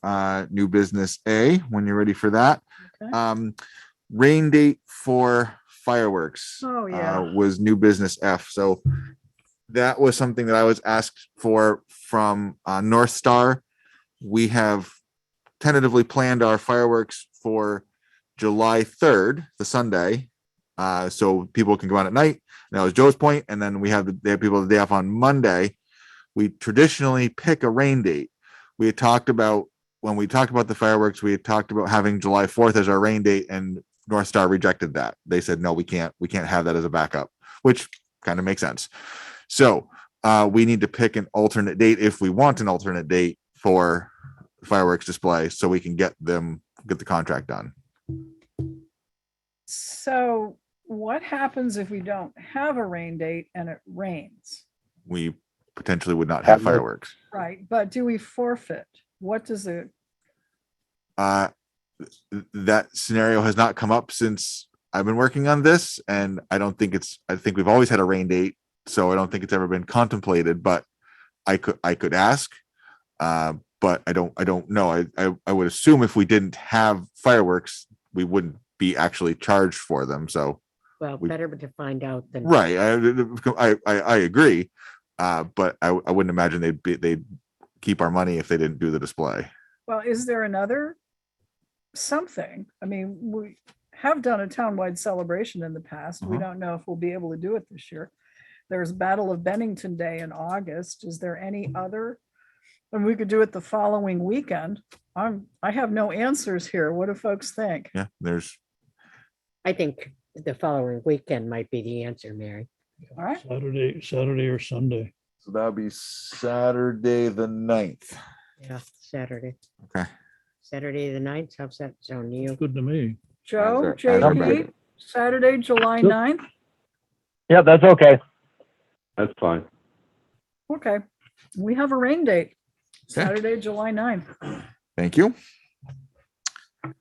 new business A, when you're ready for that. Okay. Rain date for fireworks Oh, yeah. was new business F. So that was something that I was asked for from North Star. We have tentatively planned our fireworks for July 3rd, the Sunday. So people can go out at night. And that was Joe's point. And then they have people the day off on Monday. We traditionally pick a rain date. We had talked about, when we talked about the fireworks, we had talked about having July 4th as our rain date, and North Star rejected that. They said, no, we can't have that as a backup, which kind of makes sense. So we need to pick an alternate date if we want an alternate date for fireworks display, so we can get the contract done. So what happens if we don't have a rain date and it rains? We potentially would not have fireworks. Right, but do we forfeit? What does it? That scenario has not come up since I've been working on this, and I think we've always had a rain date, so I don't think it's ever been contemplated, but I could ask, but I don't know. I would assume if we didn't have fireworks, we wouldn't be actually charged for them. So Well, better to find out than. right. I agree. But I wouldn't imagine they'd keep our money if they didn't do the display. Well, is there another something? I mean, we have done a townwide celebration in the past. We don't know if we'll be able to do it this year. There's Battle of Bennington Day in August. Is there any other? And we could do it the following weekend. I have no answers here. What do folks think? Yeah, I think the following weekend might be the answer, Mary. All right. Saturday or Sunday. So that would be Saturday the 9th. Yeah, Saturday. Okay. Saturday the 9th. How's that sound to you? Good to me. Joe, As our JP, Saturday, July 9th. Yeah, that's okay. That's fine. Okay. We have a rain date, Saturday, July 9th. Thank you.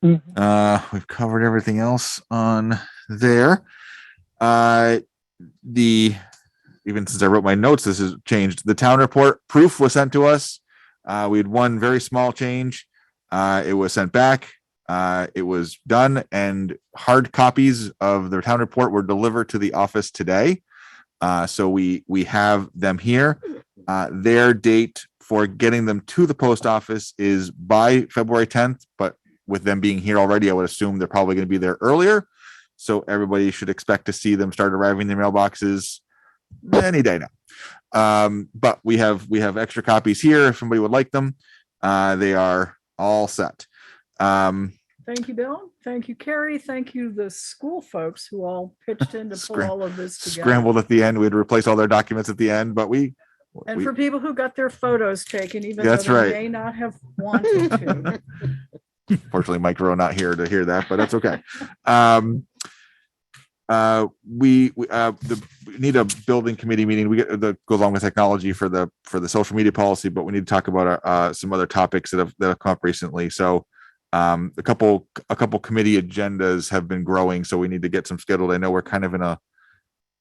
We've covered everything else on there. Even since I wrote my notes, this has changed. The town report proof was sent to us. We had one very small change. It was sent back. It was done, and hard copies of the town report were delivered to the office today. So we have them here. Their date for getting them to the post office is by February 10th, but with them being here already, I would assume they're probably going to be there earlier. So everybody should expect to see them start arriving in their mailboxes any day now. But we have extra copies here if somebody would like them. They are all set. Thank you, Bill. Thank you, Kari. Thank you, the school folks who all pitched in to pull all of this together. Scrambled at the end. We'd replace all their documents at the end, but and for people who got their photos taken, even That's though they right. may not have wanted to. Fortunately, Mike Rowe not here to hear that, but that's okay. We need a building committee meeting. We get that goes along with technology for the social media policy, but we need to talk about some other topics that have come up recently. So a couple committee agendas have been growing, so we need to get some scheduled. I know we're kind of in a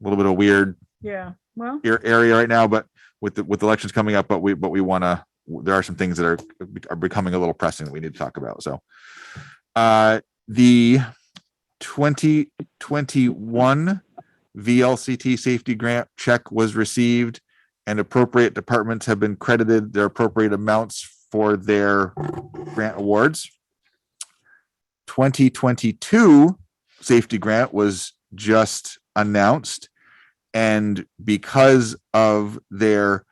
little bit of weird Yeah, well, area right now, but with elections coming up, but we want to. There are some things that are becoming a little pressing that we need to talk about. So, the 2021 VLCT safety grant check was received, and appropriate departments have been credited their appropriate amounts for their grant awards. 2022 safety grant was just announced, and because of their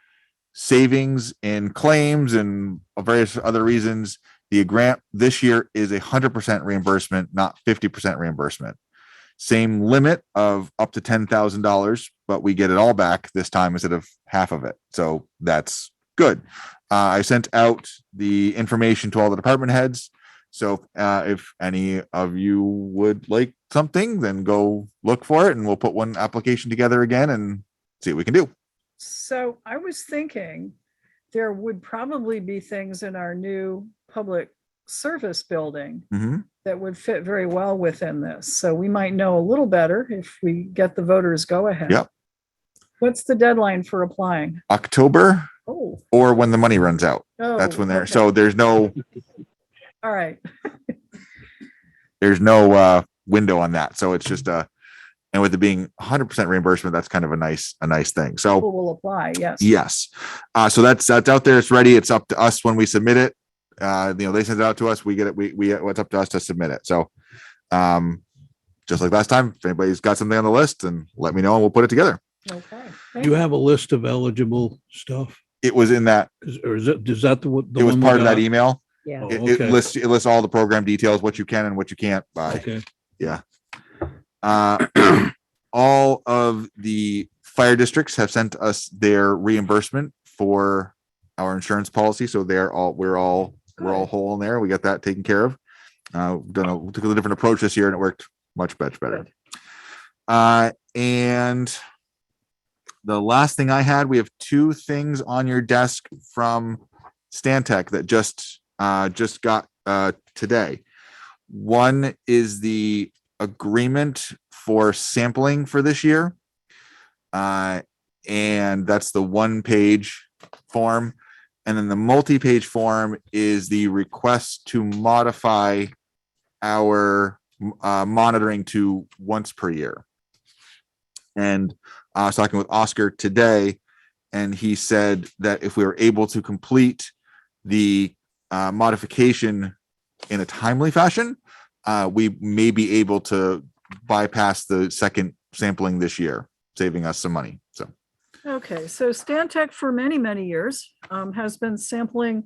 savings in claims and various other reasons, the grant this year is 100% reimbursement, not 50% reimbursement. Same limit of up to $10,000, but we get it all back this time instead of half of it. So that's good. I sent out the information to all the department heads. So if any of you would like something, then go look for it, and we'll put one application together again and see what we can do. so I was thinking there would probably be things in our new public service building Mhm. that would fit very well within this. So we might know a little better if we get the voters go ahead. Yep. What's the deadline for applying? October Oh, or when the money runs out. That's when they're, okay. so there's no All right. window on that. So it's just and with it being 100% reimbursement, that's kind of a nice thing. So People will apply, yes. yes. So that's out there. It's ready. It's up to us when we submit it. They send it out to us. We get it. It's up to us to submit it. So just like last time, if anybody's got something on the list, then let me know and we'll put it together. Okay. Do you have a list of eligible stuff? It was in that. Is that the It was one we part of that got? email. Yeah. Oh, It okay. lists all the program details, what you can and what you can't buy. Okay. Yeah. All of the fire districts have sent us their reimbursement for our insurance policy. So we're all whole in there. We got that taken care of. Took a different approach this year, and it worked much better. And the last thing I had, we have two things on your desk from Stantec that just got today. One is the agreement for sampling for this year. And that's the 1-page form. And then the multi-page form is the request to modify our monitoring to once per year. And I was talking with Oscar today, and he said that if we were able to complete the modification in a timely fashion, we may be able to bypass the second sampling this year, saving us some money. So, Okay, so Stantec for many years has been sampling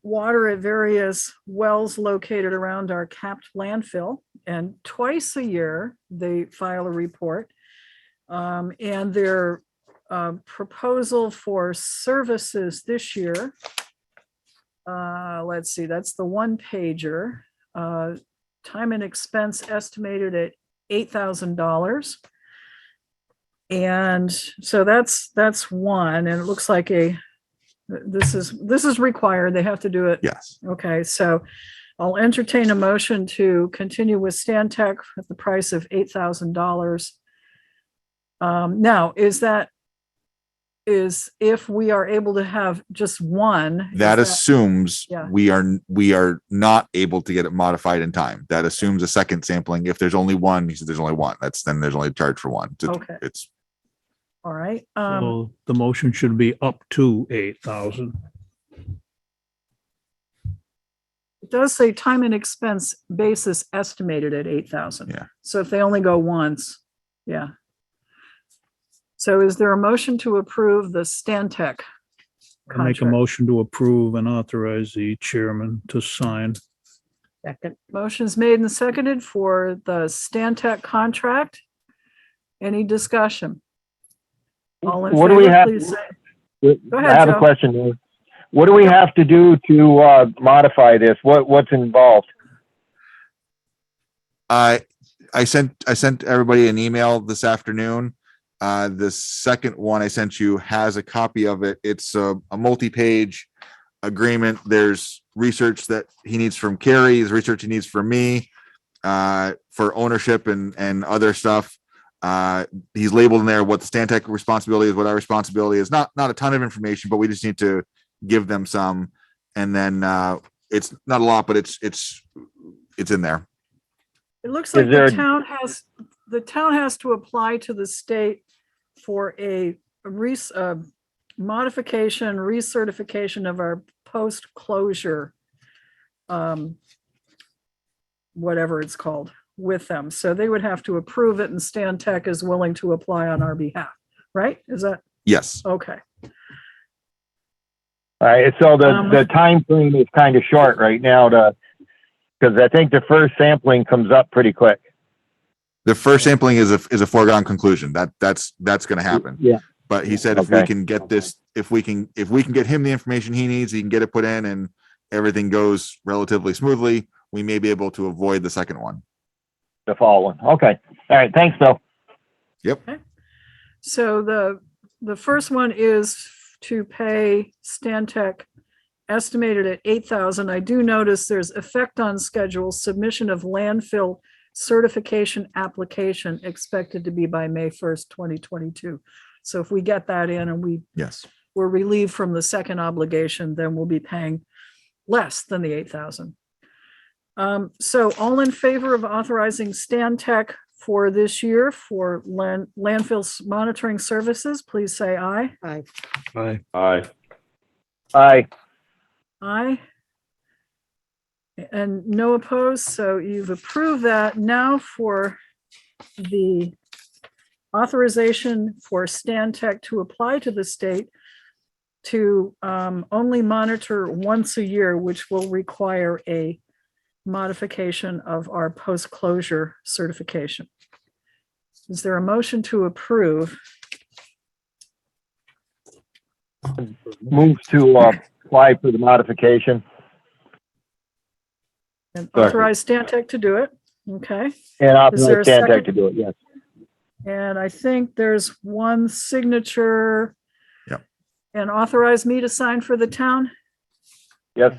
water at various wells located around our capped landfill. And twice a year, they file a report. And their proposal for services this year, let's see, that's the 1-pager. Time and expense estimated at $8,000. And so that's one, and it looks like a This is required. They have to do it. Yes. Okay, so I'll entertain a motion to continue with Stan Tech at the price of $8,000. Now, is if we are able to have just one. That assumes yeah. we are not able to get it modified in time. That assumes a second sampling. If there's only one, he said there's only one. Then there's only a charge for one. Okay. It's all right. So the motion should be up to 8,000. It does say time and expense basis estimated at 8,000. Yeah. So if they only go once, yeah. So is there a motion to approve the Stantec I make a contract? motion to approve and authorize the chairman to sign. Second. Motion's made and seconded for the Stantec contract. Any discussion? All in What do we favor, have? please say. Go I ahead, have Joe. a question here. What do we have to do to modify this? What's involved? I sent everybody an email this afternoon. The second one I sent you has a copy of it. It's a multi-page agreement. There's research that he needs from Kari, there's research he needs from me, for ownership and other stuff. He's labeled in there what the Stantec responsibility is, what our responsibility is. Not a ton of information, but we just need to give them some. And then it's not a lot, but it's in there. It looks like the town has to apply to the state for a modification, recertification of our post-closure, whatever it's called, with them. So they would have to approve it, and Stantec is willing to apply on our behalf, right? Is that? Yes. Okay. All right, so the time frame is kind of short right now because I think the first sampling comes up pretty quick. The first sampling is a foregone conclusion. That's going to happen. Yeah. But he said if we can get this, if we can get him the information he needs, he can get it put in and everything goes relatively smoothly, we may be able to avoid the second one. The fall one. Okay. All right. Thanks, Bill. Yep. Okay. So the first one is to pay Stantec estimated at 8,000. I do notice there's effect on schedule, submission of landfill certification application expected to be by May 1st, 2022. So if we get that in and we're relieved from the second obligation, then we'll be paying less than the 8,000. So all in favor of authorizing Stantec for this year for landfill monitoring services, please say aye. Aye. Aye. Aye. Aye. And no opposed, so you've approved that. Now for the authorization for Stantec to apply to the state to only monitor once a year, which will require a modification of our post-closure certification. Is there a motion to approve? Move to apply for the modification. And authorize Stantec to do it, okay? And Is there authorize a Stantec second? to do it, yes. And I think there's one signature. Yep. And authorize me to sign for the town? Yes.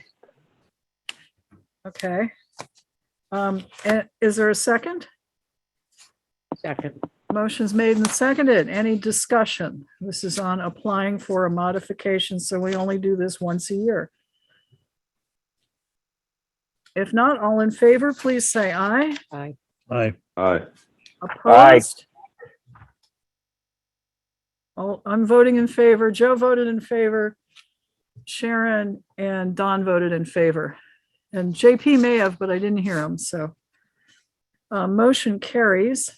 Okay. And is there a second? Second. Motion's made and seconded. Any discussion? This is on applying for a modification, so we only do this once a year. If not, all in favor, please say aye. Aye. Aye. Aye. Opposed? I'm voting in favor. Joe voted in favor. Sharon and Don voted in favor. And JP may have, but I didn't hear him, so. Motion carries.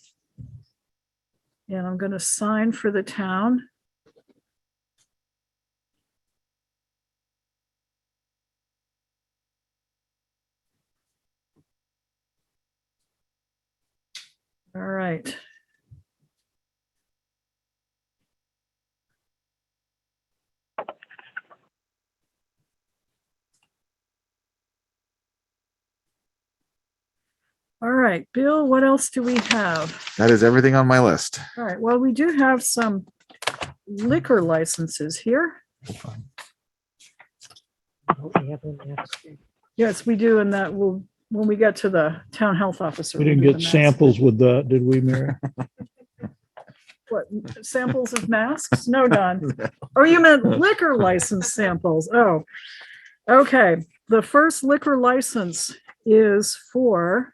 And I'm going to sign for the town. All right. All right, Bill, what else do we have? That is everything on my list. All right, well, we do have some liquor licenses here. Yes, we do, and that will, when we get to the town health officer. We we'll didn't do get the masks. samples with the, did we, Mary? What, samples of masks? No, Don. Oh, you meant liquor license samples. Oh, okay. The first liquor license is for,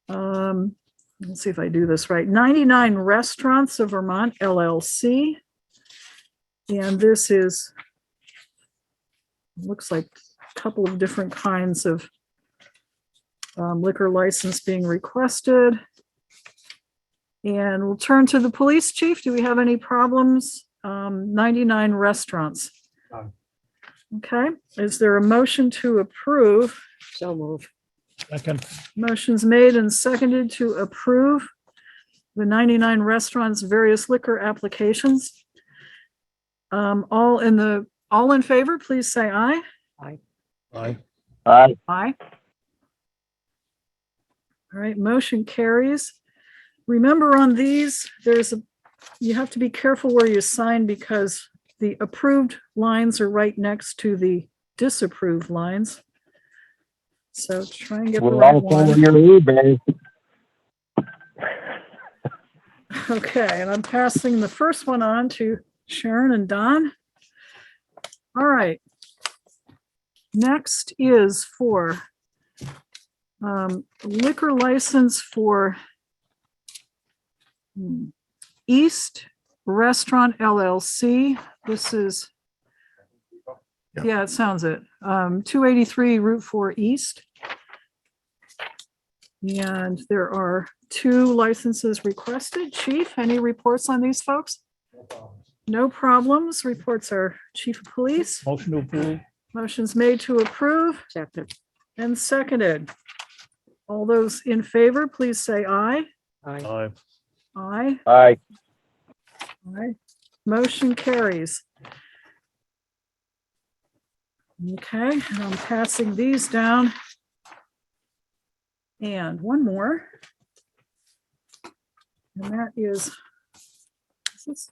let's see if I do this right, 99 Restaurants of Vermont LLC. And this is, looks like a couple of different kinds of liquor license being requested. And we'll turn to the police chief. Do we have any problems? 99 restaurants. Okay, is there a motion to approve? So move. Second. Motion's made and seconded to approve the 99 restaurants' various liquor applications. All in favor, please say aye. Aye. Aye. Aye. Aye. All right, motion carries. Remember on these, you have to be careful where you sign because the approved lines are right next to the disapproved lines. So try and get the We're right all following one. your lead, Barry. Okay, and I'm passing the first one on to Sharon and Don. All right. Next is for liquor license for East Restaurant LLC. This is, yeah, it sounds it. 283 Route 4 East. And there are 2 licenses requested. Chief, any reports on these folks? No problems. Reports are Chief of Police. Motion to approve. Motion's made to approve Second. and seconded. All those in favor, please say aye. Aye. Aye. Aye. Aye. Aye. Motion carries. Okay, and I'm passing these down. And one more. And that is this?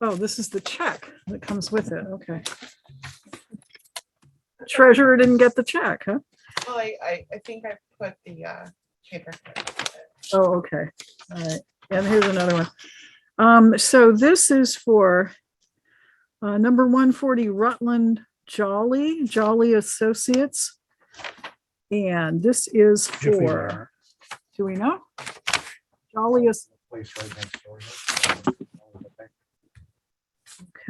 Oh, this is the check that comes with it. Okay. Treasurer didn't get the check, huh? Well, I think I put the paper. Oh, okay. All right. And here's another one. So this is for number 140 Rutland Jolly Associates. And this is for, do we know? Jolly is.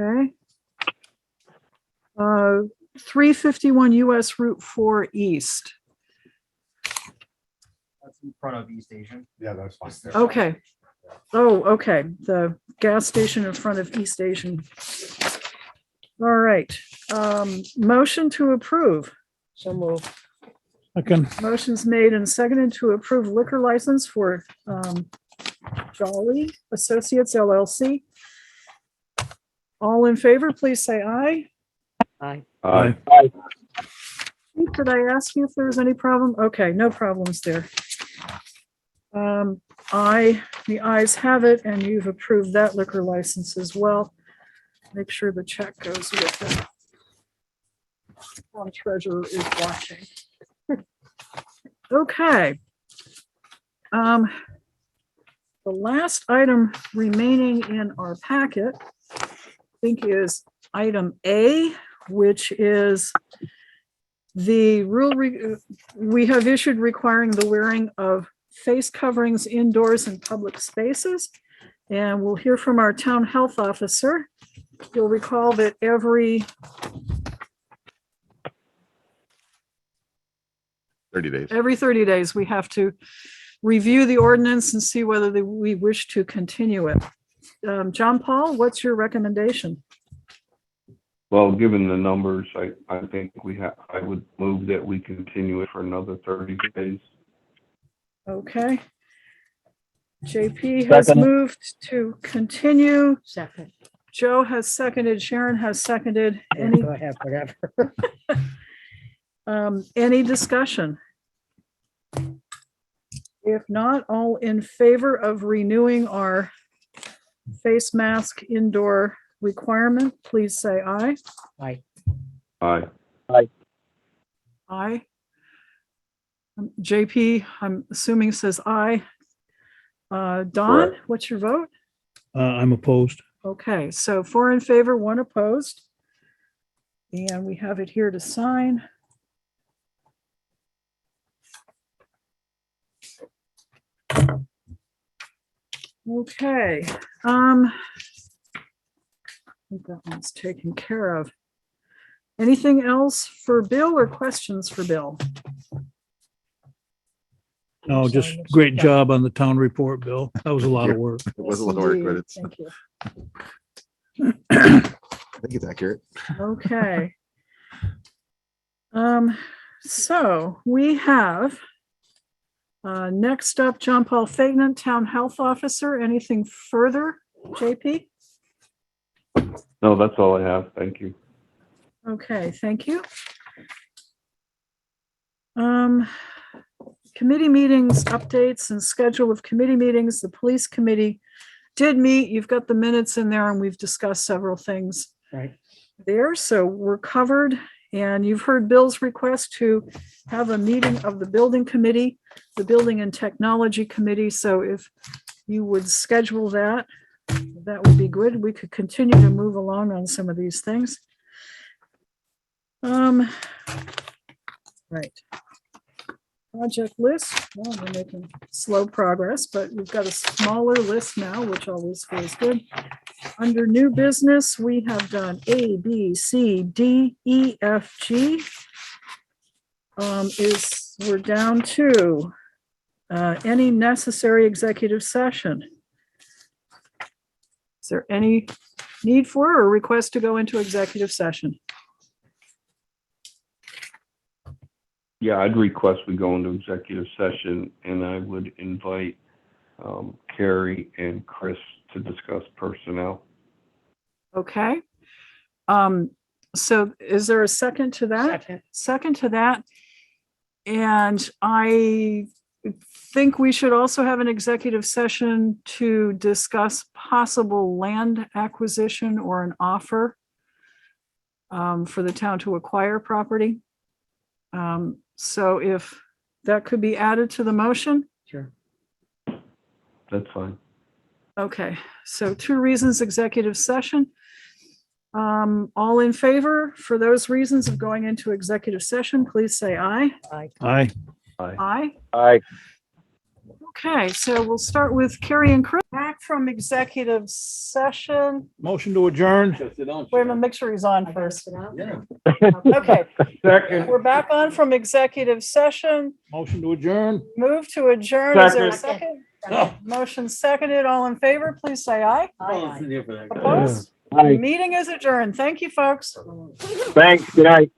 Okay. 351 US Route 4 East. That's in front of East Asian. Yeah, that's fine. Okay. Oh, okay. The gas station in front of East Asian. All right. Motion to approve. So move. Second. Motion's made and seconded to approve liquor license for Jolly Associates LLC. All in favor, please say aye. Aye. Aye. Did I ask you if there was any problem? Okay, no problems there. The ayes have it, and you've approved that liquor license as well. Make sure the check goes with it. Town treasurer is watching. Okay. The last item remaining in our packet, I think, is item A, which is the rule we have issued requiring the wearing of face coverings indoors in public spaces. And we'll hear from our town health officer. You'll recall that every 30 days. every 30 days, we have to review the ordinance and see whether we wish to continue it. John Paul, what's your recommendation? Well, given the numbers, I think I would move that we continue it for another 30 days. Okay. JP has Second. moved to continue. Second. Joe has seconded. Sharon has seconded. Any, Go ahead, whatever. any discussion? If not, all in favor of renewing our face mask indoor requirement, please say aye. Aye. Aye. Aye. JP, I'm assuming says aye. Don, Correct. what's your vote? I'm opposed. Okay, so 4 in favor, 1 opposed. And we have it here to sign. Okay. I think that one's taken care of. Anything else for Bill or questions for Bill? No, just great job on the town report, Bill. That was a lot of work. It was a lot of work, but Indeed. it's, Thank you. I think it's accurate. Okay. So we have next up, John Paul Faignant, Town Health Officer. Anything further, JP? No, that's all I have. Thank you. Okay, thank you. Committee meetings, updates and schedule of committee meetings. The police committee did meet. You've got the minutes in there and we've discussed several things Right. there. So we're covered. And you've heard Bill's request to have a meeting of the building committee, the building and technology committee. So if you would schedule that, that would be good. We could continue to move along on some of these things. Right. Project list. Well, we're making slow progress, but we've got a smaller list now, which always feels good. Under new business, we have done A, B, C, D, E, F, G. We're down to any necessary executive session. Is there any need for or request to go into executive session? Yeah, I'd request we go into executive session and I would invite Kari and Chris to discuss personnel. Okay. So is there a second to that? Second to that. And I think we should also have an executive session to discuss possible land acquisition or an offer for the town to acquire property. So if that could be added to the motion? Sure. That's fine. Okay, so 2 reasons executive session. All in favor for those reasons of going into executive session, please say aye. Aye. Aye. Aye. Aye. Okay, so we'll start with Kari and Chris. Back from executive session. Motion to adjourn. Wait a minute, make sure he's on first. Yeah. Okay, Second. we're back on from executive session. Motion to adjourn. Move to adjourn. Is there a Second. second? Motion seconded. All in favor, please say aye. Aye. Opposed? Aye. Meeting is adjourned. Thank you, folks. Thanks. Good night.